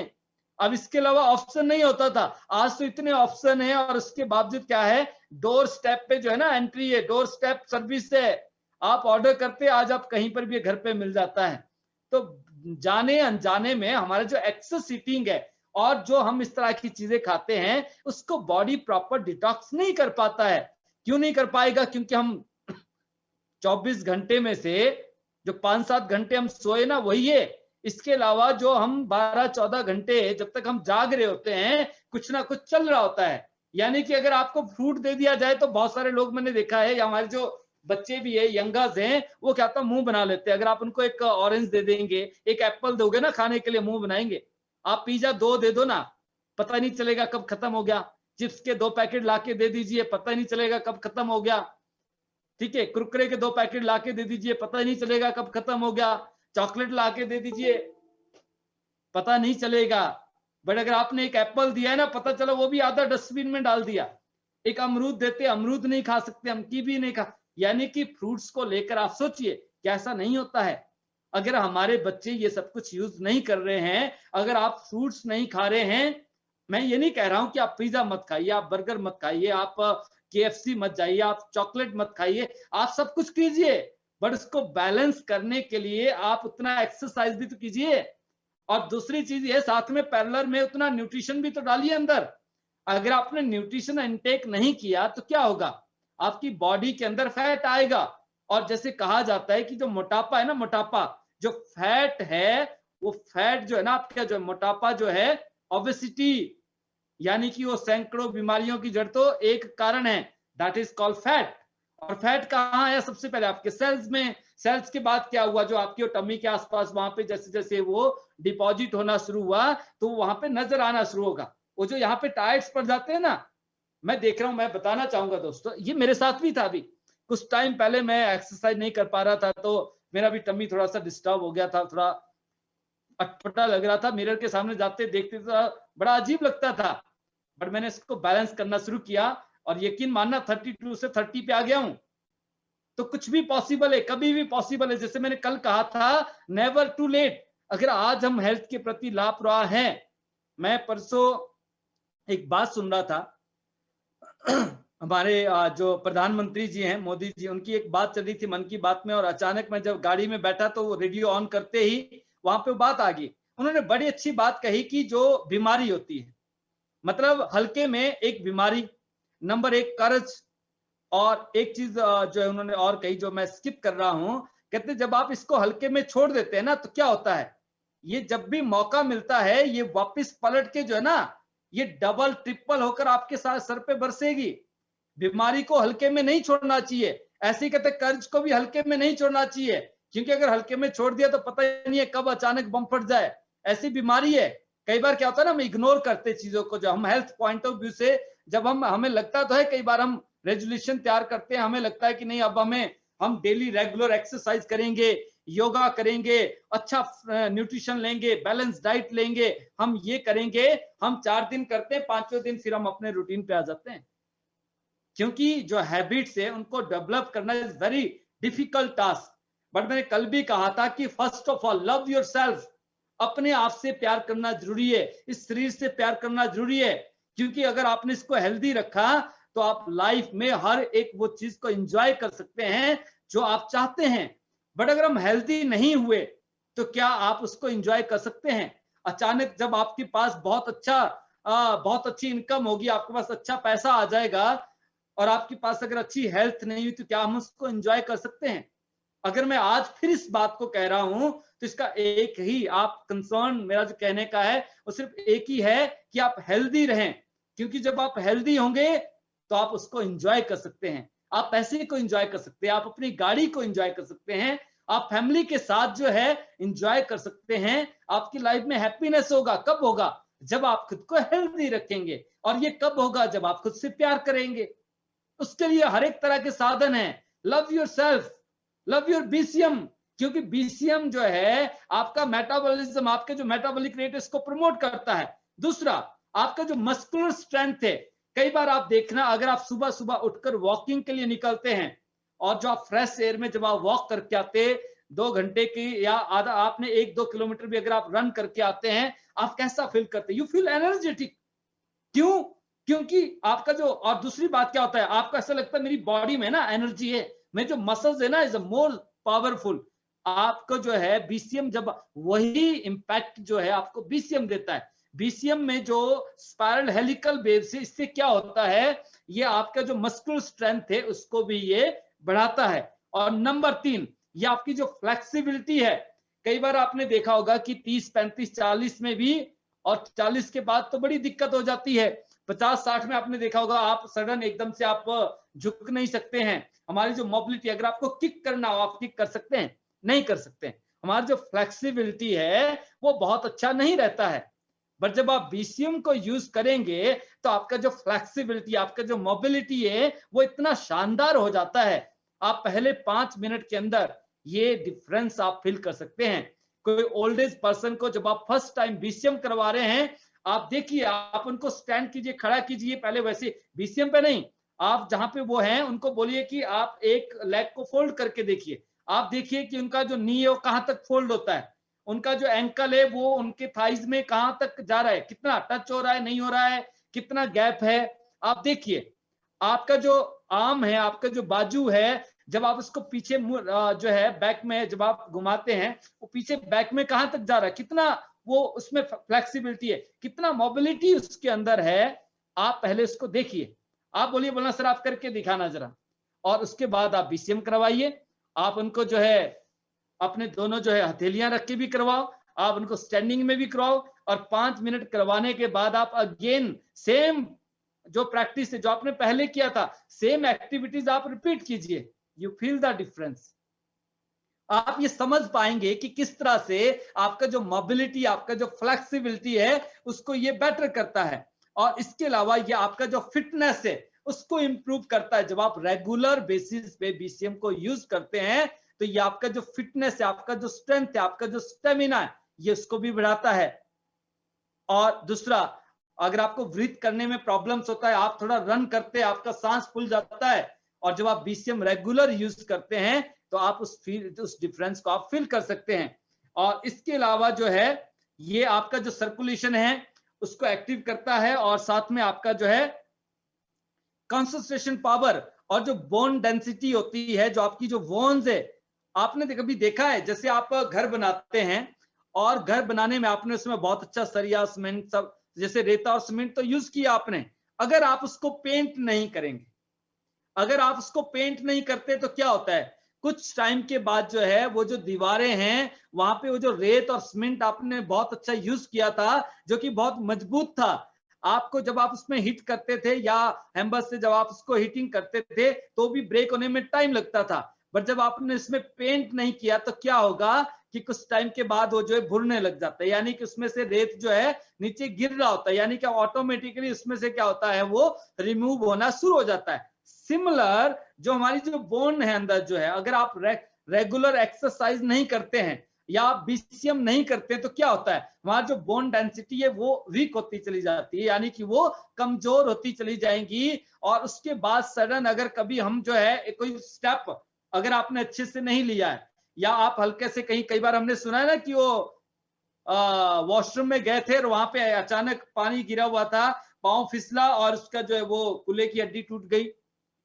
अब इसके अलावा ऑप्शन नहीं होता था। आज तो इतने ऑप्शन है, और उसके बावजूद क्या है, डोर स्टेप पे जो है ना एंट्री है, डोर स्टेप सर्विस है, आप ऑर्डर करते, आज आप कहीं पर भी घर पे मिल जाता है। तो जाने अनजाने में हमारा जो एक्सेस ईटिंग है, और जो हम इस तरह की चीजें खाते हैं, उसको बॉडी प्रॉपर डिटॉक्स नहीं कर पाता है। क्यों नहीं कर पाएगा, क्योंकि हम 24 घंटे में से जो 5-7 घंटे हम सोए ना, वही है। इसके अलावा जो हम 12-14 घंटे जब तक हम जाग रहे होते हैं, कुछ ना कुछ चल रहा होता है। यानी कि अगर आपको फ्रूट दे दिया जाए, तो बहुत सारे लोग मैंने देखा है, या हमारे जो बच्चे भी है, यंगर्स हैं, वो क्या होता है, मुंह बना लेते हैं। अगर आप उनको एक ऑरेंज दे देंगे, एक एप्पल दोगे ना खाने के लिए, मुंह बनाएंगे। आप पिज्जा 2 दे दो ना, पता नहीं चलेगा कब खत्म हो गया। चिप्स के 2 पैकेट लाके दे दीजिए, पता नहीं चलेगा कब खत्म हो गया। ठीक है, कुरकुरे के 2 पैकेट लाके दे दीजिए, पता नहीं चलेगा कब खत्म हो गया। चॉकलेट लाके दे दीजिए, पता नहीं चलेगा। बट अगर आपने एक एप्पल दिया है ना, पता चला वो भी आधा डस्टबिन में डाल दिया। एक अमरूद देते, अमरूद नहीं खा सकते हम, कीवी नहीं खा। यानी कि फ्रूट्स को लेकर आप सोचिए, क्या ऐसा नहीं होता है। अगर हमारे बच्चे ये सब कुछ यूज नहीं कर रहे हैं, अगर आप फ्रूट्स नहीं खा रहे हैं, मैं ये नहीं कह रहा हूं कि आप पिज्जा मत खाइए, आप बर्गर मत खाइए, आप केएफसी मत जाइए, आप चॉकलेट मत खाइए, आप सब कुछ कीजिए, बट उसको बैलेंस करने के लिए आप उतना एक्सरसाइज भी तो कीजिए। और दूसरी चीज ये, साथ में पैरेलल में उतना न्यूट्रिशन भी तो डालिए अंदर। अगर आपने न्यूट्रिशन इनटेक नहीं किया तो क्या होगा, आपकी बॉडी के अंदर फैट आएगा। और जैसे कहा जाता है कि जो मोटापा है ना, मोटापा जो फैट है, वो फैट जो है ना आपका, जो मोटापा जो है, ओबेसिटी, यानी कि वो सैकड़ों बीमारियों की जड़ तो एक कारण है, दैट इज कॉल्ड फैट। और फैट कहाँ है? सबसे पहले आपके सेल्स में। सेल्स के बाद क्या हुआ? जो आपके टमी के आसपास वहां पे जैसे जैसे वो डिपॉजिट होना शुरू हुआ तो वहां पे नजर आना शुरू होगा। वो जो यहाँ पे टायर्स पड़ जाते हैं ना, मैं देख रहा हूं, मैं बताना चाहूंगा दोस्तों, ये मेरे साथ भी था। अभी कुछ टाइम पहले मैं एक्सरसाइज नहीं कर पा रहा था तो मेरा भी टमी थोड़ा सा डिस्टर्ब हो गया था, थोड़ा अटपटा लग रहा था। मिरर के सामने जाते देखते तो बड़ा अजीब लगता था, बट मैंने इसको बैलेंस करना शुरू किया और यकीन मानना 32 से 30 पे आ गया हूं। तो कुछ भी पॉसिबल है, कभी भी पॉसिबल है। जैसे मैंने कल कहा था, नेवर टू लेट। अगर आज हम हेल्थ के प्रति लापरवाह हैं, मैं परसों एक बात सुन रहा था हमारे जो प्रधानमंत्री जी हैं, मोदी जी, उनकी एक बात चल रही थी मन की बात में, और अचानक मैं जब गाड़ी में बैठा तो वो रेडियो ऑन करते ही वहां पे बात आ गई। उन्होंने बड़ी अच्छी बात कही कि जो बीमारी होती है, मतलब हल्के में एक बीमारी, नंबर एक कर्ज, और एक चीज जो है उन्होंने और कही जो मैं स्किप कर रहा हूं, कहते जब आप इसको हल्के में छोड़ देते हैं ना तो क्या होता है, ये जब भी मौका मिलता है ये वापस पलट के जो है ना, ये डबल ट्रिपल होकर आपके साथ सर पे बरसेगी। बीमारी को हल्के में नहीं छोड़ना चाहिए। ऐसे ही कहते कर्ज को भी हल्के में नहीं छोड़ना चाहिए, क्योंकि अगर हल्के में छोड़ दिया तो पता ही नहीं है कब अचानक बम फट जाए। ऐसी बीमारी है। कई बार क्या होता है ना, हम इग्नोर करते चीजों को, जो हम हेल्थ पॉइंट ऑफ व्यू से जब हम हमें लगता तो है, कई बार हम रेजोल्यूशन तैयार करते हैं, हमें लगता है कि नहीं अब हम डेली रेगुलर एक्सरसाइज करेंगे, योगा करेंगे, अच्छा न्यूट्रिशन लेंगे, बैलेंस डाइट लेंगे, हम ये करेंगे। हम 4 दिन करते हैं, 5वें दिन फिर हम अपने रूटीन पे आ जाते हैं, क्योंकि जो हैबिट्स है उनको डेवलप करना is very difficult task. But मैंने कल भी कहा था कि first of all love yourself. अपने आप से प्यार करना जरूरी है, इस शरीर से प्यार करना जरूरी है, क्योंकि अगर आपने इसको हेल्दी रखा तो आप लाइफ में हर एक वो चीज को एंजॉय कर सकते हैं जो आप चाहते हैं। बट अगर हम हेल्दी नहीं हुए तो क्या आप उसको एंजॉय कर सकते हैं? अचानक जब आपके पास बहुत अच्छी इनकम होगी, आपके पास अच्छा पैसा आ जाएगा, और आपके पास अगर अच्छी हेल्थ नहीं हुई तो क्या हम उसको एंजॉय कर सकते हैं? अगर मैं आज फिर इस बात को कह रहा हूं तो इसका एक ही आप कंसर्न, मेरा जो कहने का है वो सिर्फ एक ही है कि आप हेल्दी रहें, क्योंकि जब आप हेल्दी होंगे तो आप उसको एंजॉय कर सकते हैं, आप पैसे को एंजॉय कर सकते हैं, आप अपनी गाड़ी को एंजॉय कर सकते हैं, आप फैमिली के साथ जो है एंजॉय कर सकते हैं। आपकी लाइफ में हैप्पीनेस होगा, कब होगा? जब आप खुद को हेल्दी रखेंगे। और ये कब होगा? जब आप खुद से प्यार करेंगे। उसके लिए हर एक तरह के साधन है। Love your self, love your BCM, क्योंकि बीसीएम जो है आपका मेटाबॉलिज्म, आपके जो मेटाबॉलिक रेट इसको प्रमोट करता है। दूसरा, आपका जो मस्कुलर स्ट्रेंथ है, कई बार आप देखना, अगर आप सुबह सुबह उठकर वॉकिंग के लिए निकलते हैं और जो आप फ्रेश एयर में जब आप वॉक करके आते, 2 घंटे की या आधा, आपने 1-2 किलोमीटर भी अगर आप रन करके आते हैं, आप कैसा फील करते हैं? You feel energetic. क्यों? क्योंकि आपका जो, और दूसरी बात क्या होता है, आपको ऐसा लगता है मेरी बॉडी में ना एनर्जी है, मेरे जो मसल्स है ना इज मोर पावरफुल। आपको जो है बीसीएम, जब वही इंपैक्ट जो है आपको बीसीएम देता है। बीसीएम में जो स्पाइरल हेलिकल वेव से, इससे क्या होता है, ये आपका जो मस्कुलर स्ट्रेंथ है उसको भी ये बढ़ाता है। और नंबर 3, ये आपकी जो फ्लेक्सिबिलिटी है। कई बार आपने देखा होगा कि 30, 35, 40 में भी, और 40 के बाद तो बड़ी दिक्कत हो जाती है। 50-60 में आपने देखा होगा आप सडन एकदम से आप झुक नहीं सकते हैं। हमारी जो मोबिलिटी, अगर आपको किक करना हो आप किक कर सकते हैं? नहीं कर सकते। हमारा जो फ्लेक्सिबिलिटी है वो बहुत अच्छा नहीं रहता है। बट जब आप बीसीएम को यूज करेंगे तो आपका जो फ्लेक्सिबिलिटी, आपका जो मोबिलिटी है वो इतना शानदार हो जाता है, आप पहले 5 मिनट के अंदर ये डिफरेंस आप फील कर सकते हैं। कोई ओल्ड एज पर्सन को जब आप फर्स्ट टाइम बीसीएम करवा रहे हैं, आप देखिए, आप उनको स्टैंड कीजिए, खड़ा कीजिए पहले, वैसे बीसीएम पे नहीं, आप जहां पे वो हैं उनको बोलिए कि आप एक लेग को फोल्ड करके देखिए। आप देखिए कि उनका जो नी है वो कहां तक फोल्ड होता है, उनका जो एंकल है वो उनके थाइज में कहां तक जा रहा है, कितना टच हो रहा है, नहीं हो रहा है, कितना गैप है। आप देखिए आपका जो आर्म है, आपका जो बाजू है, जब आप उसको पीछे जो है बैक में जब आप घुमाते हैं, वो पीछे बैक में कहां तक जा रहा है, कितना वो उसमें फ्लेक्सिबिलिटी है, कितना मोबिलिटी उसके अंदर है। आप पहले उसको देखिए, आप बोलिए, बोलना सर आप करके दिखाना जरा, और उसके बाद आप बीसीएम करवाइए। आप उनको जो है अपने दोनों जो है हथेलियां रख के भी करवाओ, आप उनको स्टैंडिंग में भी कराओ और 5 मिनट करवाने के बाद आप अगेन सेम जो प्रैक्टिस है जो आपने पहले किया था, सेम एक्टिविटीज आप रिपीट कीजिए, यू फील द डिफरेंस। आप ये समझ पाएंगे कि किस तरह से आपका जो मोबिलिटी, आपका जो फ्लेक्सिबिलिटी है, उसको ये बेटर करता है। और इसके अलावा ये आपका जो फिटनेस है उसको इंप्रूव करता है। जब आप रेगुलर बेसिस पे बीसीएम को यूज करते हैं तो ये आपका जो फिटनेस है, आपका जो स्ट्रेंथ है, आपका जो स्टेमिना है, ये उसको भी बढ़ाता है। और दूसरा, अगर आपको ब्रीथ करने में प्रॉब्लम्स होता है, आप थोड़ा रन करते हैं, आपका सांस फूल जाता है, और जब आप बीसीएम रेगुलर यूज करते हैं तो आप उस डिफरेंस को आप फील कर सकते हैं। और इसके अलावा जो है ये आपका जो सर्कुलेशन है उसको एक्टिव करता है, और साथ में आपका जो है कंसंट्रेशन पावर और जो बोन डेंसिटी होती है, जो आपकी जो बोन्स है, आपने कभी देखा है जैसे आप घर बनाते हैं और घर बनाने में आपने उसमें बहुत अच्छा सरिया, सीमेंट, सब जैसे रेता और सीमेंट तो यूज किया आपने, अगर आप उसको पेंट नहीं करेंगे, अगर आप उसको पेंट नहीं करते तो क्या होता है, कुछ टाइम के बाद जो है वो जो दीवारें हैं वहां पे वो जो रेत और सीमेंट आपने बहुत अच्छा यूज किया था, जो कि बहुत मजबूत था, आपको जब आप उसमें हिट करते थे या हैमर से जब आप उसको हिटिंग करते थे तो भी ब्रेक होने में टाइम लगता था। बट जब आपने इसमें पेंट नहीं किया तो क्या होगा कि कुछ टाइम के बाद वो जो है भुरने लग जाता है, यानी कि उसमें से रेत जो है नीचे गिर रहा होता है, यानी कि ऑटोमेटिकली उसमें से क्या होता है वो रिमूव होना शुरू हो जाता है। सिमिलर जो हमारी जो बोन है अंदर जो है, अगर आप रेगुलर एक्सरसाइज नहीं करते हैं या आप बीसीएम नहीं करते हैं तो क्या होता है, वहां जो बोन डेंसिटी है वो वीक होती चली जाती है, यानी कि वो कमजोर होती चली जाएंगी। और उसके बाद सडन अगर कभी हम जो है कोई स्टेप अगर आपने अच्छे से नहीं लिया है, या आप हल्के से कहीं, कई बार हमने सुना है ना कि वो वॉशरूम में गए थे और वहां पे अचानक पानी गिरा हुआ था, पांव फिसला और उसका जो है वो कुल्ले की हड्डी टूट गई,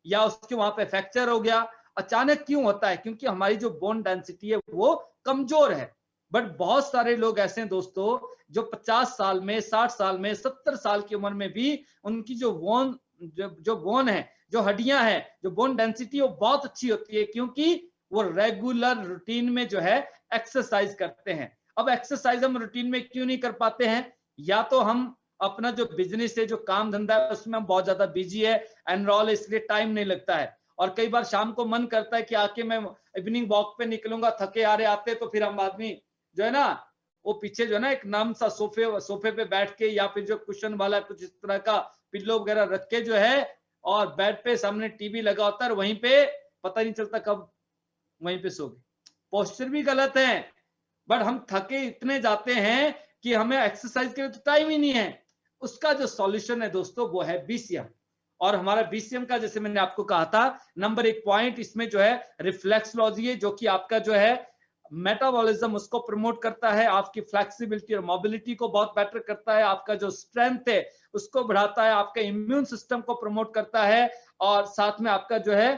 या उसके वहां पे फ्रैक्चर हो गया। अचानक क्यों होता है, क्योंकि हमारी जो बोन डेंसिटी है वो कमजोर है। बट बहुत सारे लोग ऐसे हैं दोस्तों जो 50 साल में, 60 साल में, 70 साल की उम्र में भी उनकी जो बोन है, जो हड्डियां हैं, जो बोन डेंसिटी वो बहुत अच्छी होती है, क्योंकि वो रेगुलर रूटीन में जो है एक्सरसाइज करते हैं। अब एक्सरसाइज हम रूटीन में क्यों नहीं कर पाते हैं, या तो हम अपना जो बिजनेस है, जो काम धंधा है उसमें हम बहुत ज्यादा बिजी है, एनरोल, इसलिए टाइम नहीं लगता है। और कई बार शाम को मन करता है कि आके मैं इवनिंग वॉक पे निकलूंगा, थके आ रहे आते तो फिर हम आदमी जो है ना वो पीछे जो है ना एक नम सा सोफे पे बैठ के, या फिर जो कुशन वाला कुछ इस तरह का पिल्लो वगैरह रख के जो है, और बेड पे सामने टीवी लगा होता है, वहीं पे पता नहीं चलता कब वहीं पे सो गए। पोस्चर भी गलत है, बट हम थके इतने जाते हैं कि हमें एक्सरसाइज के लिए तो टाइम ही नहीं है। उसका जो सॉल्यूशन है दोस्तों वो है बीसीएम। और हमारा बीसीएम का, जैसे मैंने आपको कहा था, नंबर 1 पॉइंट इसमें जो है रिफ्लेक्सोलॉजी है, जो कि आपका जो है मेटाबॉलिज्म उसको प्रमोट करता है, आपकी फ्लेक्सिबिलिटी और मोबिलिटी को बहुत बेटर करता है, आपका जो स्ट्रेंथ है उसको बढ़ाता है, आपका इम्यून सिस्टम को प्रमोट करता है, और साथ में आपका जो है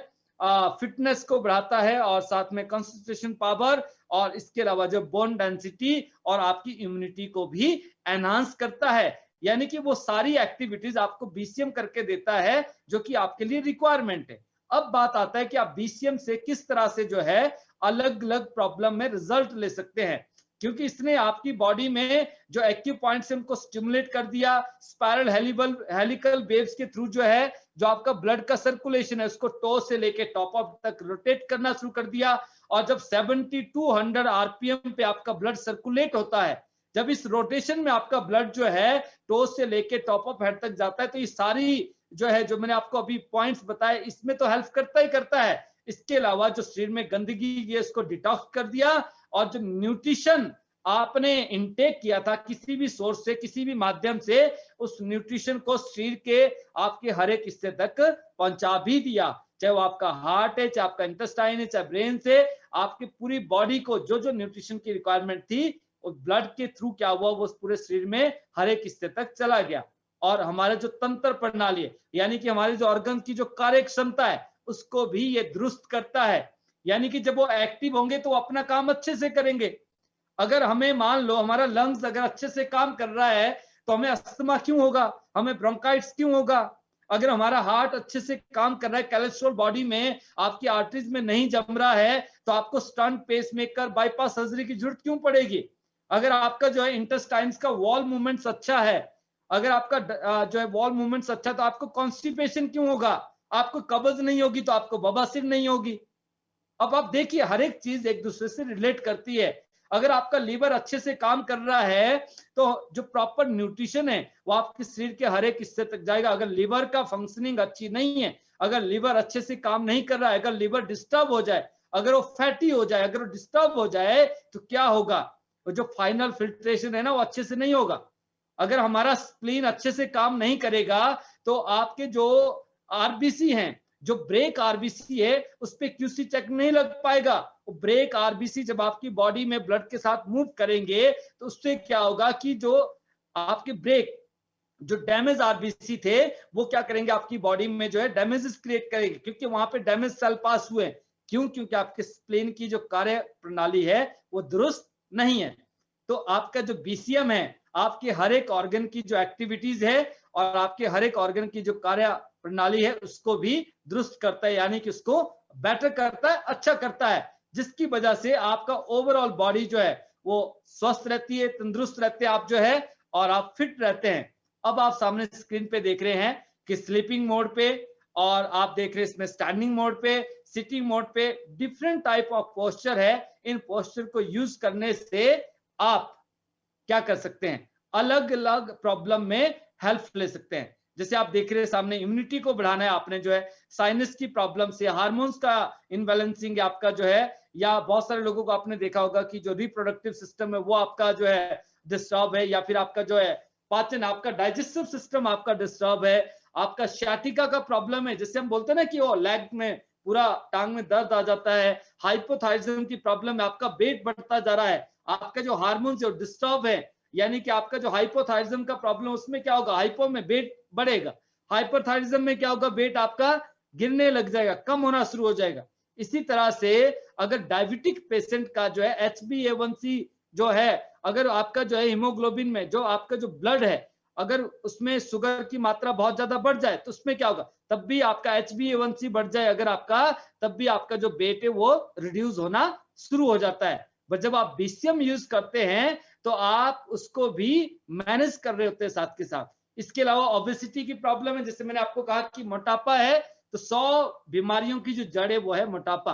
फिटनेस को बढ़ाता है, और साथ में कंसंट्रेशन पावर, और इसके अलावा जो बोन डेंसिटी और आपकी इम्यूनिटी को भी एनहांस करता है। यानी कि वो सारी एक्टिविटीज आपको बीसीएम करके देता है जो कि आपके लिए रिक्वायरमेंट है। अब बात आता है कि आप बीसीएम से किस तरह से जो है अलग अलग प्रॉब्लम में रिजल्ट ले सकते हैं, क्योंकि इसने आपकी बॉडी में जो एक्टिव पॉइंट्स है उनको स्टिमुलेट कर दिया, स्पाइरल हेलिकल वेव्स के थ्रू जो है जो आपका ब्लड का सर्कुलेशन है उसको टो से लेके टॉप अप तक रोटेट करना शुरू कर दिया। और जब 7200 आरपीएम पे आपका ब्लड सर्कुलेट होता है, जब इस रोटेशन में आपका ब्लड जो है टो से लेके टॉप अप हेड तक जाता है, तो ये सारी जो है जो मैंने आपको अभी पॉइंट्स बताए इसमें तो हेल्प करता ही करता है। इसके अलावा जो शरीर में गंदगी है इसको डिटॉक्स कर दिया, और जो न्यूट्रिशन आपने इनटेक किया था किसी भी सोर्स से, किसी भी माध्यम से, उस न्यूट्रिशन को शरीर के आपके हर एक हिस्से तक पहुंचा भी दिया, चाहे वो आपका हार्ट है, चाहे आपका इंटेस्टाइन है, चाहे ब्रेन से, आपकी पूरी बॉडी को जो जो न्यूट्रिशन की रिक्वायरमेंट थी उस ब्लड के थ्रू क्या हुआ वो पूरे शरीर में हर एक हिस्से तक चला गया। और हमारे जो तंत्र प्रणाली है, यानी कि हमारे जो ऑर्गन की जो कार्य क्षमता है उसको भी ये दुरुस्त करता है, यानी कि जब वो एक्टिव होंगे तो वो अपना काम अच्छे से करेंगे। अगर हमें मान लो हमारा लंग्स अगर अच्छे से काम कर रहा है तो हमें अस्थमा क्यों होगा, हमें ब्रोंकाइटिस क्यों होगा। अगर हमारा हार्ट अच्छे से काम कर रहा है, कोलेस्ट्रॉल बॉडी में आपकी आर्टरीज में नहीं जम रहा है, तो आपको स्टंट, पेसमेकर, बाईपास सर्जरी की जरूरत क्यों पड़ेगी। अगर आपका जो है इंटेस्टाइन्स का वॉल मूवमेंट्स अच्छा है, अगर आपका जो है वॉल मूवमेंट्स अच्छा, तो आपको कॉन्स्टिपेशन क्यों होगा? आपको कब्ज नहीं होगी, तो आपको बवासीर नहीं होगी। अब आप देखिए, हर एक चीज एक दूसरे से रिलेट करती है। अगर आपका लीवर अच्छे से काम कर रहा है, तो जो प्रॉपर न्यूट्रिशन है वो आपके शरीर के हर एक हिस्से तक जाएगा। अगर लीवर का फंक्शनिंग अच्छी नहीं है, अगर लीवर अच्छे से काम नहीं कर रहा है, अगर लीवर डिस्टर्ब हो जाए, अगर वो फैटी हो जाए, अगर वो डिस्टर्ब हो जाए, तो क्या होगा? वो जो फाइनल फिल्ट्रेशन है ना, वो अच्छे से नहीं होगा। अगर हमारा स्प्लीन अच्छे से काम नहीं करेगा, तो आपके जो आरबीसी हैं, जो ब्रेक आरबीसी है, उस पे क्यूसी चेक नहीं लग पाएगा। वो ब्रेक आरबीसी जब आपकी बॉडी में ब्लड के साथ मूव करेंगे, तो उससे क्या होगा कि जो आपके ब्रेक, जो डैमेज आरबीसी थे, वो क्या करेंगे? आपकी बॉडी में जो है डैमेजेस क्रिएट करेंगे, क्योंकि वहां पे डैमेज सेल पास हुए। क्यों? क्योंकि आपके स्प्लीन की जो कार्य प्रणाली है वो दुरुस्त नहीं है। तो आपका जो बीसीएम है, आपके हर एक ऑर्गन की जो एक्टिविटीज है और आपके हर एक ऑर्गन की जो कार्य प्रणाली है, उसको भी दुरुस्त करता है, यानी कि उसको बेटर करता है, अच्छा करता है, जिसकी वजह से आपका ओवरऑल बॉडी जो है वो स्वस्थ रहती है, तंदुरुस्त रहते हैं आप जो है, और आप फिट रहते हैं। अब आप सामने स्क्रीन पे देख रहे हैं कि स्लीपिंग मोड पे, और आप देख रहे हैं इसमें स्टैंडिंग मोड पे, सिटिंग मोड पे, डिफरेंट टाइप ऑफ पोस्चर है। इन पोस्चर को यूज करने से आप क्या कर सकते हैं? अलग अलग प्रॉब्लम में हेल्प ले सकते हैं। जैसे आप देख रहे हैं सामने, इम्यूनिटी को बढ़ाना है आपने, जो है साइनस की प्रॉब्लम से, हार्मोन्स का इनबैलेंसिंग आपका जो है, या बहुत सारे लोगों को आपने देखा होगा कि जो रिप्रोडक्टिव सिस्टम है वो आपका जो है डिस्टर्ब है, या फिर आपका जो है पाचन, आपका डाइजेस्टिव सिस्टम आपका डिस्टर्ब है, आपका शाटिका का प्रॉब्लम है, जिससे हम बोलते हैं ना कि वो लेग में पूरा टांग में दर्द आ जाता है, हाइपोथायराइडिज्म की प्रॉब्लम है, आपका वेट बढ़ता जा रहा है, आपका जो हार्मोन जो डिस्टर्ब है, यानी कि आपका जो हाइपोथायराइडिज्म का प्रॉब्लम, उसमें क्या होगा? हाइपो में वेट बढ़ेगा, हाइपरथायराइडिज्म में क्या होगा? वेट आपका गिरने लग जाएगा, कम होना शुरू हो जाएगा। इसी तरह से अगर डायबिटिक पेशेंट का जो है HbA1c जो है, अगर आपका जो है हीमोग्लोबिन में जो आपका जो ब्लड है, अगर उसमें शुगर की मात्रा बहुत ज्यादा बढ़ जाए, तो उसमें क्या होगा? तब भी आपका HbA1c बढ़ जाए अगर आपका, तब भी आपका जो वेट है वो रिड्यूस होना शुरू हो जाता है। बट जब आप बीसीएम यूज करते हैं, तो आप उसको भी मैनेज कर रहे होते हैं साथ के साथ। इसके अलावा ओबेसिटी की प्रॉब्लम है, जैसे मैंने आपको कहा कि मोटापा है, तो 100 बीमारियों की जो जड़ है वो है मोटापा।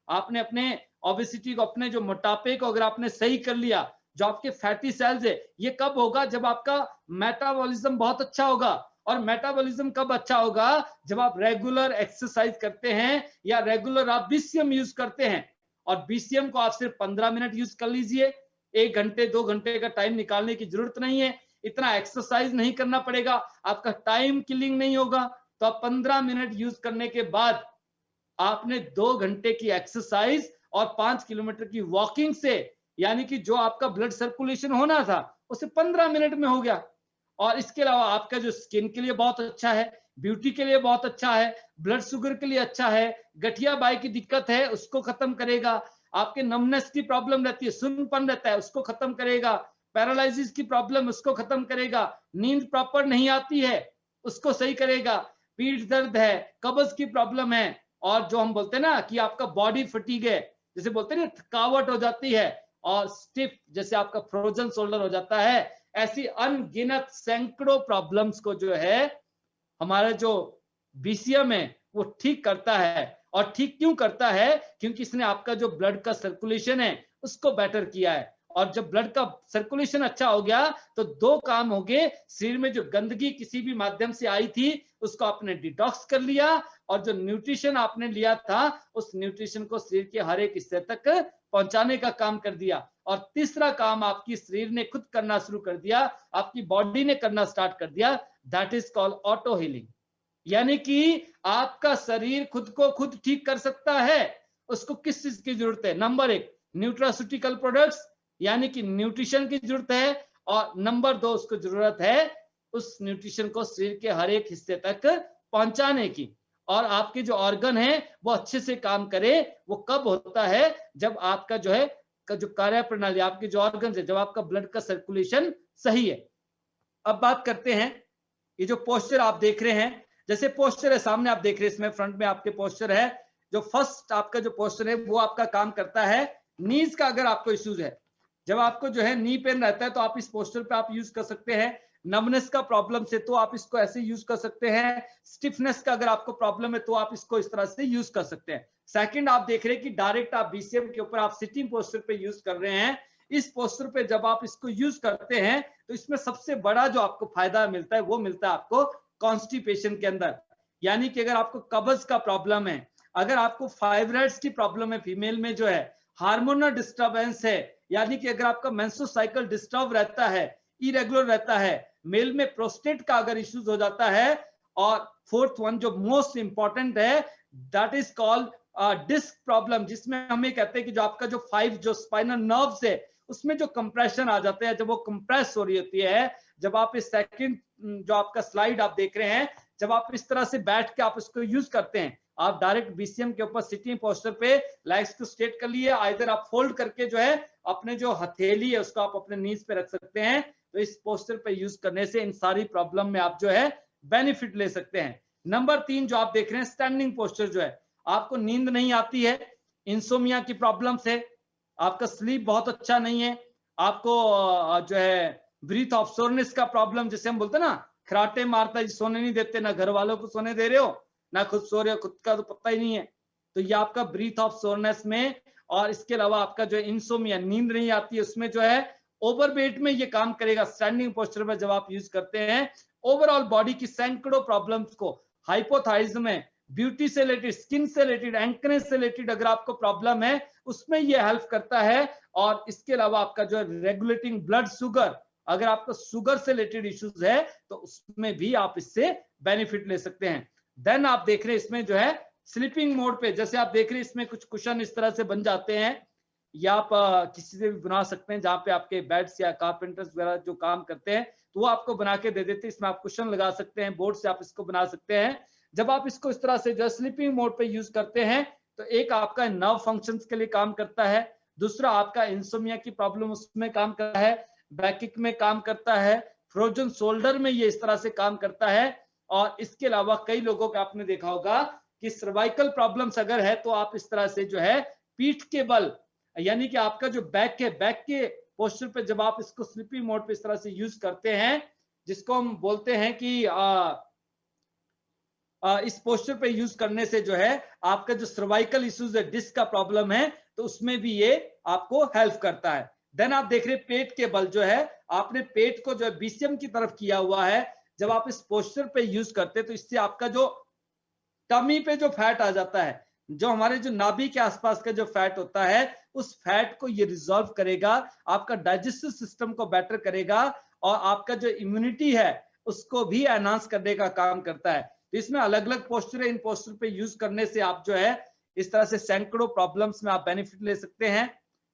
आपने अपने ओबेसिटी को, अपने जो मोटापे को अगर आपने सही कर लिया, जो आपके फैटी सेल्स है, ये कब होगा? जब आपका मेटाबॉलिज्म बहुत अच्छा होगा। और मेटाबॉलिज्म कब अच्छा होगा? जब आप रेगुलर एक्सरसाइज करते हैं, या रेगुलर आप बीसीएम यूज करते हैं। और बीसीएम को आप सिर्फ 15 मिनट यूज कर लीजिए, 1 घंटे 2 घंटे का टाइम निकालने की जरूरत नहीं है, इतना एक्सरसाइज नहीं करना पड़ेगा, आपका टाइम किलिंग नहीं होगा। तो आप 15 मिनट यूज करने के बाद आपने 2 घंटे की एक्सरसाइज और 5 किलोमीटर की वॉकिंग से, यानी कि जो आपका ब्लड सर्कुलेशन होना था, उसे 15 मिनट में हो गया। और इसके अलावा आपका जो स्किन के लिए बहुत अच्छा है, ब्यूटी के लिए बहुत अच्छा है, ब्लड शुगर के लिए अच्छा है, गठिया बाई की दिक्कत है उसको खत्म करेगा, आपके नमनेस की प्रॉब्लम रहती है, सुन्नपन रहता है, उसको खत्म करेगा, पैरालिसिस की प्रॉब्लम उसको खत्म करेगा, नींद प्रॉपर नहीं आती है उसको सही करेगा, पीठ दर्द है, कब्ज की प्रॉब्लम है, और जो हम बोलते हैं ना कि आपका बॉडी फटीग है, जैसे बोलते हैं ना थकावट हो जाती है, और स्टिफ, जैसे आपका फ्रोजन शोल्डर हो जाता है, ऐसी अनगिनत सैकड़ों प्रॉब्लम्स को जो है हमारा जो बीसीएम है वो ठीक करता है। और ठीक क्यों करता है? क्योंकि इसने आपका जो ब्लड का सर्कुलेशन है उसको बेटर किया है। और जब ब्लड का सर्कुलेशन अच्छा हो गया, तो 2 काम हो गए, शरीर में जो गंदगी किसी भी माध्यम से आई थी उसको आपने डिटॉक्स कर लिया, और जो न्यूट्रिशन आपने लिया था उस न्यूट्रिशन को शरीर के हर एक हिस्से तक पहुंचाने का काम कर दिया। और तीसरा काम आपकी शरीर ने खुद करना शुरू कर दिया, आपकी बॉडी ने करना स्टार्ट कर दिया, that is called auto healing. यानी कि आपका शरीर खुद को खुद ठीक कर सकता है। उसको किस चीज की जरूरत है? नंबर 1 न्यूट्रास्यूटिकल प्रोडक्ट्स, यानी कि न्यूट्रिशन की जरूरत है, और नंबर 2 उसको जरूरत है उस न्यूट्रिशन को शरीर के हर एक हिस्से तक पहुंचाने की। और आपके जो ऑर्गन है वो अच्छे से काम करे। वो कब होता है? जब आपका जो है जो कार्य प्रणाली, आपके जो ऑर्गन है, जब आपका ब्लड का सर्कुलेशन सही है। अब बात करते हैं, ये जो पोस्चर आप देख रहे हैं, जैसे पोस्चर है सामने आप देख रहे हैं, इसमें फ्रंट में आपके पोस्चर है। जो फर्स्ट आपका जो पोस्चर है वो आपका काम करता है नीज का, अगर आपको इश्यूज है, जब आपको जो है नी पेन रहता है तो आप इस पोस्चर पे आप यूज कर सकते हैं। नमनेस का प्रॉब्लम से तो आप इसको ऐसे यूज कर सकते हैं। स्टिफनेस का अगर आपको प्रॉब्लम है तो आप इसको इस तरह से यूज कर सकते हैं। सेकंड, आप देख रहे हैं कि डायरेक्ट आप बीसीएम के ऊपर आप सिटिंग पोस्चर पे यूज कर रहे हैं। इस पोस्चर पे जब आप इसको यूज करते हैं तो इसमें सबसे बड़ा जो आपको फायदा मिलता है वो मिलता है आपको कॉन्स्टिपेशन के अंदर। यानी कि अगर आपको कब्ज का प्रॉब्लम है, अगर आपको फाइब्रॉइड्स की प्रॉब्लम है फीमेल में जो है, हार्मोनल डिस्टर्बेंस है, यानी कि अगर आपका मेंस्ट्रुअल साइकिल डिस्टर्ब रहता है, इरेगुलर रहता है, मेल में प्रोस्टेट का अगर इश्यूज हो जाता है, और फोर्थ वन जो मोस्ट इंपॉर्टेंट है that is called disc problem, जिसमें हम ये कहते हैं कि जो आपका जो 5 जो स्पाइनल नर्व्स है उसमें जो कंप्रेशन आ जाते हैं, जब वो कंप्रेस हो रही होती है, जब आप इस सेकंड जो आपका स्लाइड आप देख रहे हैं, जब आप इस तरह से बैठ के आप इसको यूज करते हैं, आप डायरेक्ट बीसीएम के ऊपर सिटिंग पोस्चर पे लेग्स को स्ट्रेट कर लिए, आइदर आप फोल्ड करके जो है अपने जो हथेली है उसको आप अपने नीज पे रख सकते हैं। तो इस पोस्चर पे यूज करने से इन सारी प्रॉब्लम में आप जो है बेनिफिट ले सकते हैं। नंबर 3 जो आप देख रहे हैं स्टैंडिंग पोस्चर, जो है आपको नींद नहीं आती है, इंसोमिया की प्रॉब्लम से, आपका स्लीप बहुत अच्छा नहीं है, आपको जो है ब्रीथ ऑफ सोरनेस का प्रॉब्लम, जैसे हम बोलते हैं ना खराटे मारता है, सोने नहीं देते, ना घर वालों को सोने दे रहे हो ना खुद सो रहे हो, खुद का तो पता ही नहीं है, तो ये आपका ब्रीथ ऑफ सोरनेस में, और इसके अलावा आपका जो इंसोमिया नींद नहीं आती है उसमें जो है ओवरवेट में ये काम करेगा। स्टैंडिंग पोस्चर में जब आप यूज करते हैं, ओवरऑल बॉडी की सैकड़ों प्रॉब्लम्स को, हाइपोथायराइडिज्म में, ब्यूटी से रिलेटेड, स्किन से रिलेटेड, एंकनेस से रिलेटेड अगर आपको प्रॉब्लम है उसमें ये हेल्प करता है। और इसके अलावा आपका जो रेगुलेटिंग ब्लड शुगर, अगर आपको शुगर से रिलेटेड इश्यूज है तो उसमें भी आप इससे बेनिफिट ले सकते हैं। देन आप देख रहे हैं इसमें जो है स्लीपिंग मोड पे, जैसे आप देख रहे हैं इसमें कुछ कुशन इस तरह से बन जाते हैं, या आप किसी से भी बना सकते हैं, जहाँ पे आपके बेड्स या कारपेंटर्स वगैरह जो काम करते हैं तो वो आपको बना के दे देते हैं। इसमें आप कुशन लगा सकते हैं, बोर्ड से आप इसको बना सकते हैं। जब आप इसको इस तरह से जो स्लीपिंग मोड पे यूज करते हैं तो एक आपका नर्व फंक्शंस के लिए काम करता है, दूसरा आपका इंसोमिया की प्रॉब्लम उसमें काम करता है, बैकिक में काम करता है, फ्रोजन शोल्डर में ये इस तरह से काम करता है। और इसके अलावा कई लोगों का आपने देखा होगा कि सर्वाइकल प्रॉब्लम्स अगर है तो आप इस तरह से जो है पीठ के बल, यानी कि आपका जो बैक है, बैक के पोस्चर पे जब आप इसको स्लीपिंग मोड पे इस तरह से यूज करते हैं, जिसको हम बोलते हैं कि इस पोस्चर पे यूज करने से जो है आपका जो सर्वाइकल इश्यूज है, डिस्क का प्रॉब्लम है, तो उसमें भी ये आपको हेल्प करता है। देन आप देख रहे हैं पेट के बल, जो है आपने पेट को जो है बीसीएम की तरफ किया हुआ है, जब आप इस पोस्चर पे यूज करते हैं तो इससे आपका जो टमी पे जो फैट आ जाता है, जो हमारे जो नाभि के आसपास का जो फैट होता है, उस फैट को ये रिजॉल्व करेगा, आपका डाइजेस्टिव सिस्टम को बेटर करेगा, और आपका जो इम्यूनिटी है उसको भी एनहांस करने का काम करता है। तो इसमें अलग अलग पोस्चर है, इन पोस्चर पे यूज करने से आप जो है इस तरह से सैकड़ों प्रॉब्लम्स में आप बेनिफिट ले सकते हैं।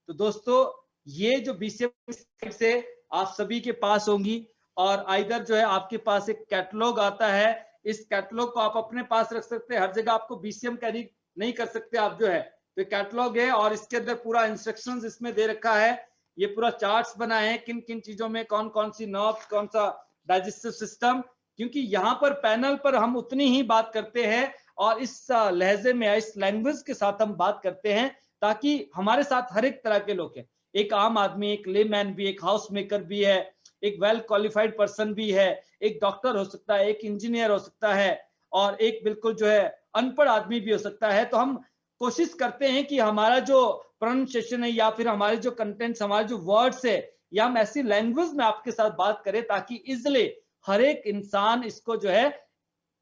तो दोस्तों ये जो बीसीएम से आप सभी के पास होंगी, और आइदर जो है आपके पास एक कैटलॉग आता है, इस कैटलॉग को आप अपने पास रख सकते हैं, हर जगह आपको बीसीएम कैरी नहीं कर सकते आप जो है, तो कैटलॉग है और इसके अंदर पूरा इंस्ट्रक्शंस इसमें दे रखा है, ये पूरा चार्ट्स बनाए हैं किन किन चीजों में कौन कौन सी नर्व्स, कौन सा डाइजेस्टिव सिस्टम, क्योंकि यहाँ पर पैनल पर हम उतनी ही बात करते हैं और इस लहजे में, इस लैंग्वेज के साथ हम बात करते हैं, ताकि हमारे साथ हर एक तरह के लोग हैं, एक आम आदमी, एक लेमैन भी, एक हाउस मेकर भी है, एक वेल क्वालिफाइड पर्सन भी है, एक डॉक्टर हो सकता है, एक इंजीनियर हो सकता है, और एक बिल्कुल जो है अनपढ़ आदमी भी हो सकता है। तो हम कोशिश करते हैं कि हमारा जो प्रोनाउंसिएशन है या फिर हमारे जो कंटेंट्स, हमारे जो वर्ड्स है, या हम ऐसी लैंग्वेज में आपके साथ बात करें ताकि इजिली हर एक इंसान इसको जो है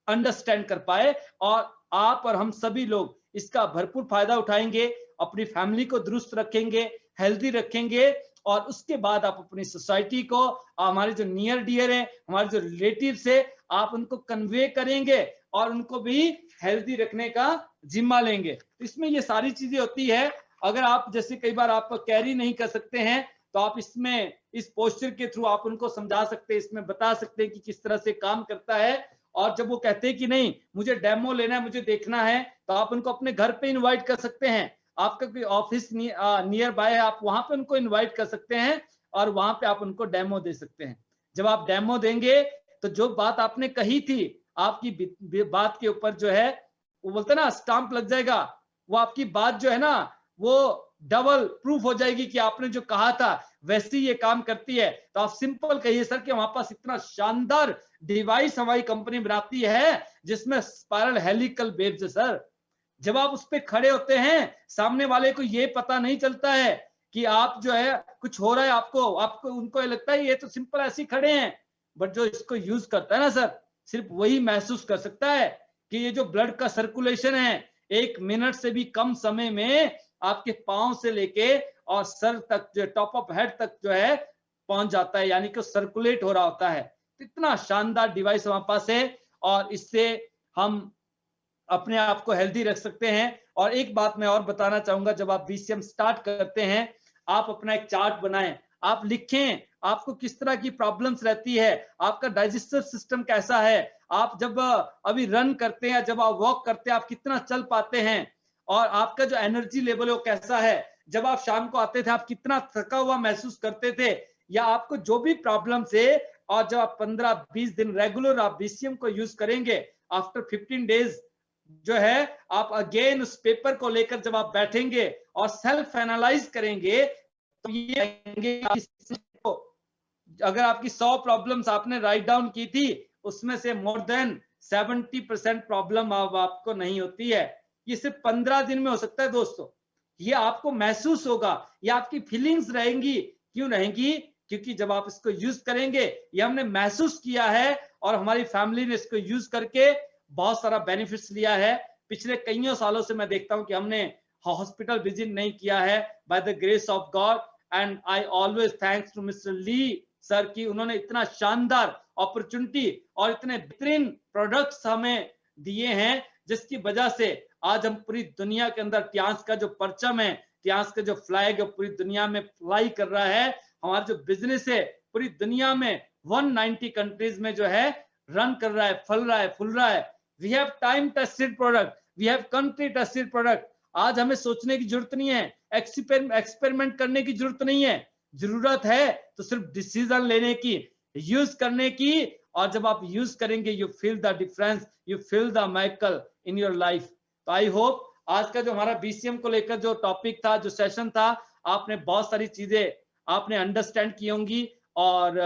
अंडरस्टैंड कर पाए, और आप और हम सभी लोग इसका भरपूर फायदा उठाएंगे, अपनी फैमिली को दुरुस्त रखेंगे, हेल्दी रखेंगे, और उसके बाद आप अपनी सोसाइटी को, हमारे जो नियर डियर है, हमारे जो रिलेटिव्स है, आप उनको कन्वे करेंगे और उनको भी हेल्दी रखने का जिम्मा लेंगे। तो इसमें ये सारी चीजें होती है। अगर आप जैसे कई बार आप कैरी नहीं कर सकते हैं तो आप इसमें इस पोस्चर के थ्रू आप उनको समझा सकते हैं, इसमें बता सकते हैं कि किस तरह से काम करता है। और जब वो कहते हैं कि नहीं मुझे डेमो लेना है, मुझे देखना है, तो आप उनको अपने घर पे इनवाइट कर सकते हैं, आपका कोई ऑफिस नियर बाय है, आप वहां पे उनको इनवाइट कर सकते हैं और वहां पे आप उनको डेमो दे सकते हैं। जब आप डेमो देंगे तो जो बात आपने कही थी, आपकी बात के ऊपर जो है वो बोलते ना स्टाम्प लग जाएगा, वो आपकी बात जो है ना वो डबल प्रूफ हो जाएगी कि आपने जो कहा था वैसे ही ये काम करती है। तो आप सिंपल कहिए सर कि हमारे पास इतना शानदार डिवाइस हमारी कंपनी बनाती है जिसमें स्पाइरल हेलिकल वेव्स है सर। जब आप उस पे खड़े होते हैं, सामने वाले को ये पता नहीं चलता है कि आप जो है कुछ हो रहा है आपको उनको ये लगता है ये तो सिंपल ऐसे ही खड़े हैं, बट जो इसको यूज करता है ना सर, सिर्फ वही महसूस कर सकता है कि ये जो ब्लड का सर्कुलेशन है 1 मिनट से भी कम समय में आपके पांव से लेके और सर तक, जो टॉप ऑफ हेड तक जो है पहुंच जाता है, यानी कि सर्कुलेट हो रहा होता है। इतना शानदार डिवाइस हमारे पास है और इससे हम अपने आप को हेल्दी रख सकते हैं। और एक बात मैं और बताना चाहूंगा, जब आप बीसीएम स्टार्ट करते हैं, आप अपना एक चार्ट बनाएं, आप लिखें आपको किस तरह की प्रॉब्लम्स रहती है, आपका डाइजेस्टिव सिस्टम कैसा है, आप जब अभी रन करते हैं, जब आप वॉक करते हैं, आप कितना चल पाते हैं, और आपका जो एनर्जी लेवल है वो कैसा है, जब आप शाम को आते थे आप कितना थका हुआ महसूस करते थे, या आपको जो भी प्रॉब्लम है, और जब आप 15-20 दिन रेगुलर आप बीसीएम को यूज करेंगे, आफ्टर 15 डेज जो है आप अगेन उस पेपर को लेकर जब आप बैठेंगे और सेल्फ एनालाइज करेंगे, तो ये अगर आपकी 100 प्रॉब्लम्स आपने राइट डाउन की थी, उसमें से मोर देन 70% प्रॉब्लम अब आपको नहीं होती है। ये सिर्फ 15 दिन में हो सकता है दोस्तों। ये आपको महसूस होगा, ये आपकी फीलिंग्स रहेंगी। क्यों रहेंगी? क्योंकि जब आप इसको यूज करेंगे, ये हमने महसूस किया है और हमारी फैमिली ने इसको यूज करके बहुत सारा बेनिफिट्स लिया है। पिछले कईयों सालों से मैं देखता हूं कि हमने हॉस्पिटल विजिट नहीं किया है, by the grace of God, and I always thanks to mister Lee sir कि उन्होंने इतना शानदार अपॉर्चुनिटी और इतने बेहतरीन प्रोडक्ट्स हमें दिए हैं, जिसकी वजह से आज हम पूरी दुनिया के अंदर ट्यांस का जो परचम है, ट्यांस का जो फ्लैग है पूरी दुनिया में फ्लाई कर रहा है। हमारा जो बिजनेस है पूरी दुनिया में 190 कंट्रीज में जो है रन कर रहा है, फल रहा है, फुल रहा है। We have time tested product, we have country tested product. आज हमें सोचने की जरूरत नहीं है, एक्सपेरिमेंट करने की जरूरत नहीं है, जरूरत है तो सिर्फ डिसीजन लेने की, यूज करने की। और जब आप यूज करेंगे, you feel the difference, you feel the miracle in your life. तो आई होप आज का जो हमारा बीसीएम को लेकर जो टॉपिक था, जो सेशन था, आपने बहुत सारी चीजें आपने अंडरस्टैंड की होंगी और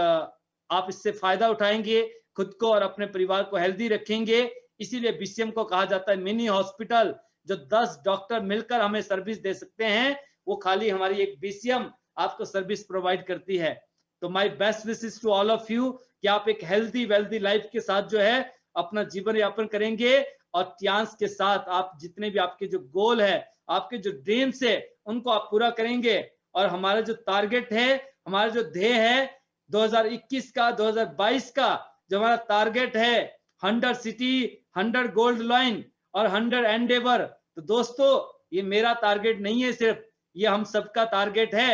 आप इससे फायदा उठाएंगे, खुद को और अपने परिवार को हेल्दी रखेंगे। इसीलिए बीसीएम को कहा जाता है मिनी हॉस्पिटल। जो 10 डॉक्टर मिलकर हमें सर्विस दे सकते हैं, वो खाली हमारी एक बीसीएम आपको सर्विस प्रोवाइड करती है। तो my best wishes to all of you कि आप एक हेल्दी वेल्दी लाइफ के साथ जो है अपना जीवन यापन करेंगे, और ट्यांस के साथ आप जितने भी आपके जो गोल है, आपके जो ड्रीम्स है, उनको आप पूरा करेंगे। और हमारा जो टारगेट है, हमारा जो ध्येय है 2021 का, 2022 का जो हमारा टारगेट है 100 सिटी, 100 गोल्ड लाइन और 100 एंडेवर। तो दोस्तों ये मेरा टारगेट नहीं है सिर्फ, ये हम सबका टारगेट है।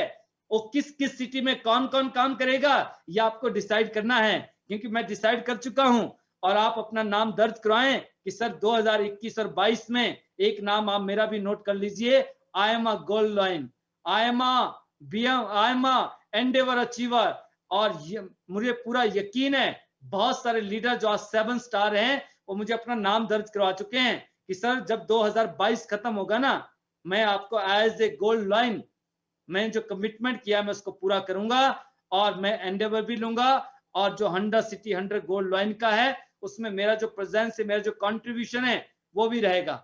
वो किस किस सिटी में कौन कौन काम करेगा ये आपको डिसाइड करना है, क्योंकि मैं डिसाइड कर चुका हूं। और आप अपना नाम दर्ज करवाएं कि सर 2021 और 22 में एक नाम आप मेरा भी नोट कर लीजिए, I am a gold line, I am a Endeavour achiever. और मुझे पूरा यकीन है बहुत सारे लीडर जो आज 7 स्टार हैं, वो मुझे अपना नाम दर्ज करवा चुके हैं कि सर जब 2022 खत्म होगा ना, मैं आपको एज ए गोल्ड लाइन, मैंने जो कमिटमेंट किया मैं उसको पूरा करूंगा, और मैं एंडेवर भी लूंगा। और जो 100 सिटी 100 गोल्ड लाइन का है, उसमें मेरा जो प्रेजेंस है, मेरा जो कंट्रीब्यूशन है, वो भी रहेगा।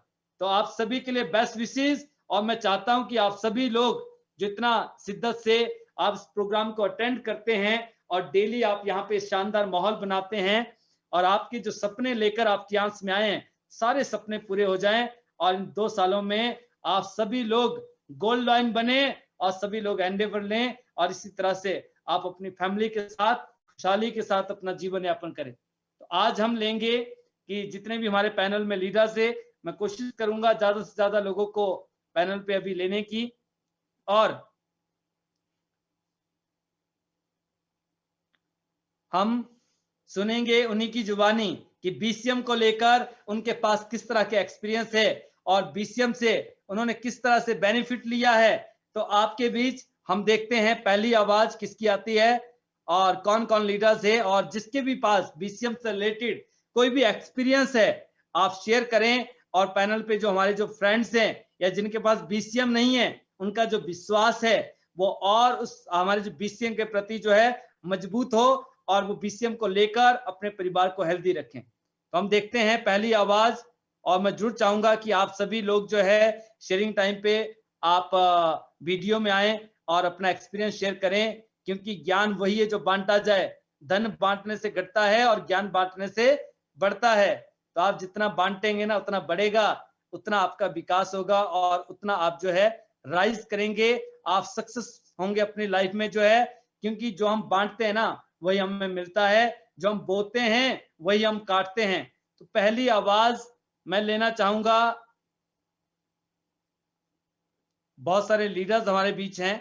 तो आप सभी के लिए बेस्ट विशेस, और मैं चाहता हूं कि आप सभी लोग जितना शिद्दत से आप इस प्रोग्राम को अटेंड करते हैं और डेली आप यहाँ पे शानदार माहौल बनाते हैं, और आपके जो सपने लेकर आप ट्यांस में आए हैं, सारे सपने पूरे हो जाएं, और इन 2 सालों में आप सभी लोग गोल्ड लाइन बने और सभी लोग एंडेवर लें, और इसी तरह से आप अपनी फैमिली के साथ खुशहाली के साथ अपना जीवन यापन करें। तो आज हम लेंगे कि जितने भी हमारे पैनल में लीडर्स है, मैं कोशिश करूंगा ज्यादा से ज्यादा लोगों को पैनल पे अभी लेने की, और हम सुनेंगे उन्हीं की जुबानी कि बीसीएम को लेकर उनके पास किस तरह के एक्सपीरियंस है और बीसीएम से उन्होंने किस तरह से बेनिफिट लिया है। तो आपके बीच हम देखते हैं पहली आवाज किसकी आती है और कौन कौन लीडर्स है, और जिसके भी पास बीसीएम से रिलेटेड कोई भी एक्सपीरियंस है आप शेयर करें। और पैनल पे जो हमारे जो फ्रेंड्स हैं या जिनके पास बीसीएम नहीं है, उनका जो विश्वास है वो और उस हमारे जो बीसीएम के प्रति जो है मजबूत हो और वो बीसीएम को लेकर अपने परिवार को हेल्दी रखें। तो हम देखते हैं पहली आवाज, और मैं जरूर चाहूंगा कि आप सभी लोग जो है शेयरिंग टाइम पे आप वीडियो में आए और अपना एक्सपीरियंस शेयर करें, क्योंकि ज्ञान वही है जो बांटा जाए। धन बांटने से घटता है और ज्ञान बांटने से बढ़ता है। तो आप जितना बांटेंगे ना उतना बढ़ेगा, उतना आपका विकास होगा और उतना आप जो है राइज करेंगे, आप सक्सेस होंगे अपनी लाइफ में जो है, क्योंकि जो हम बांटते हैं ना वही हमें मिलता है, जो हम बोते हैं वही हम काटते हैं। तो पहली आवाज मैं लेना चाहूंगा, बहुत सारे लीडर्स हमारे बीच हैं,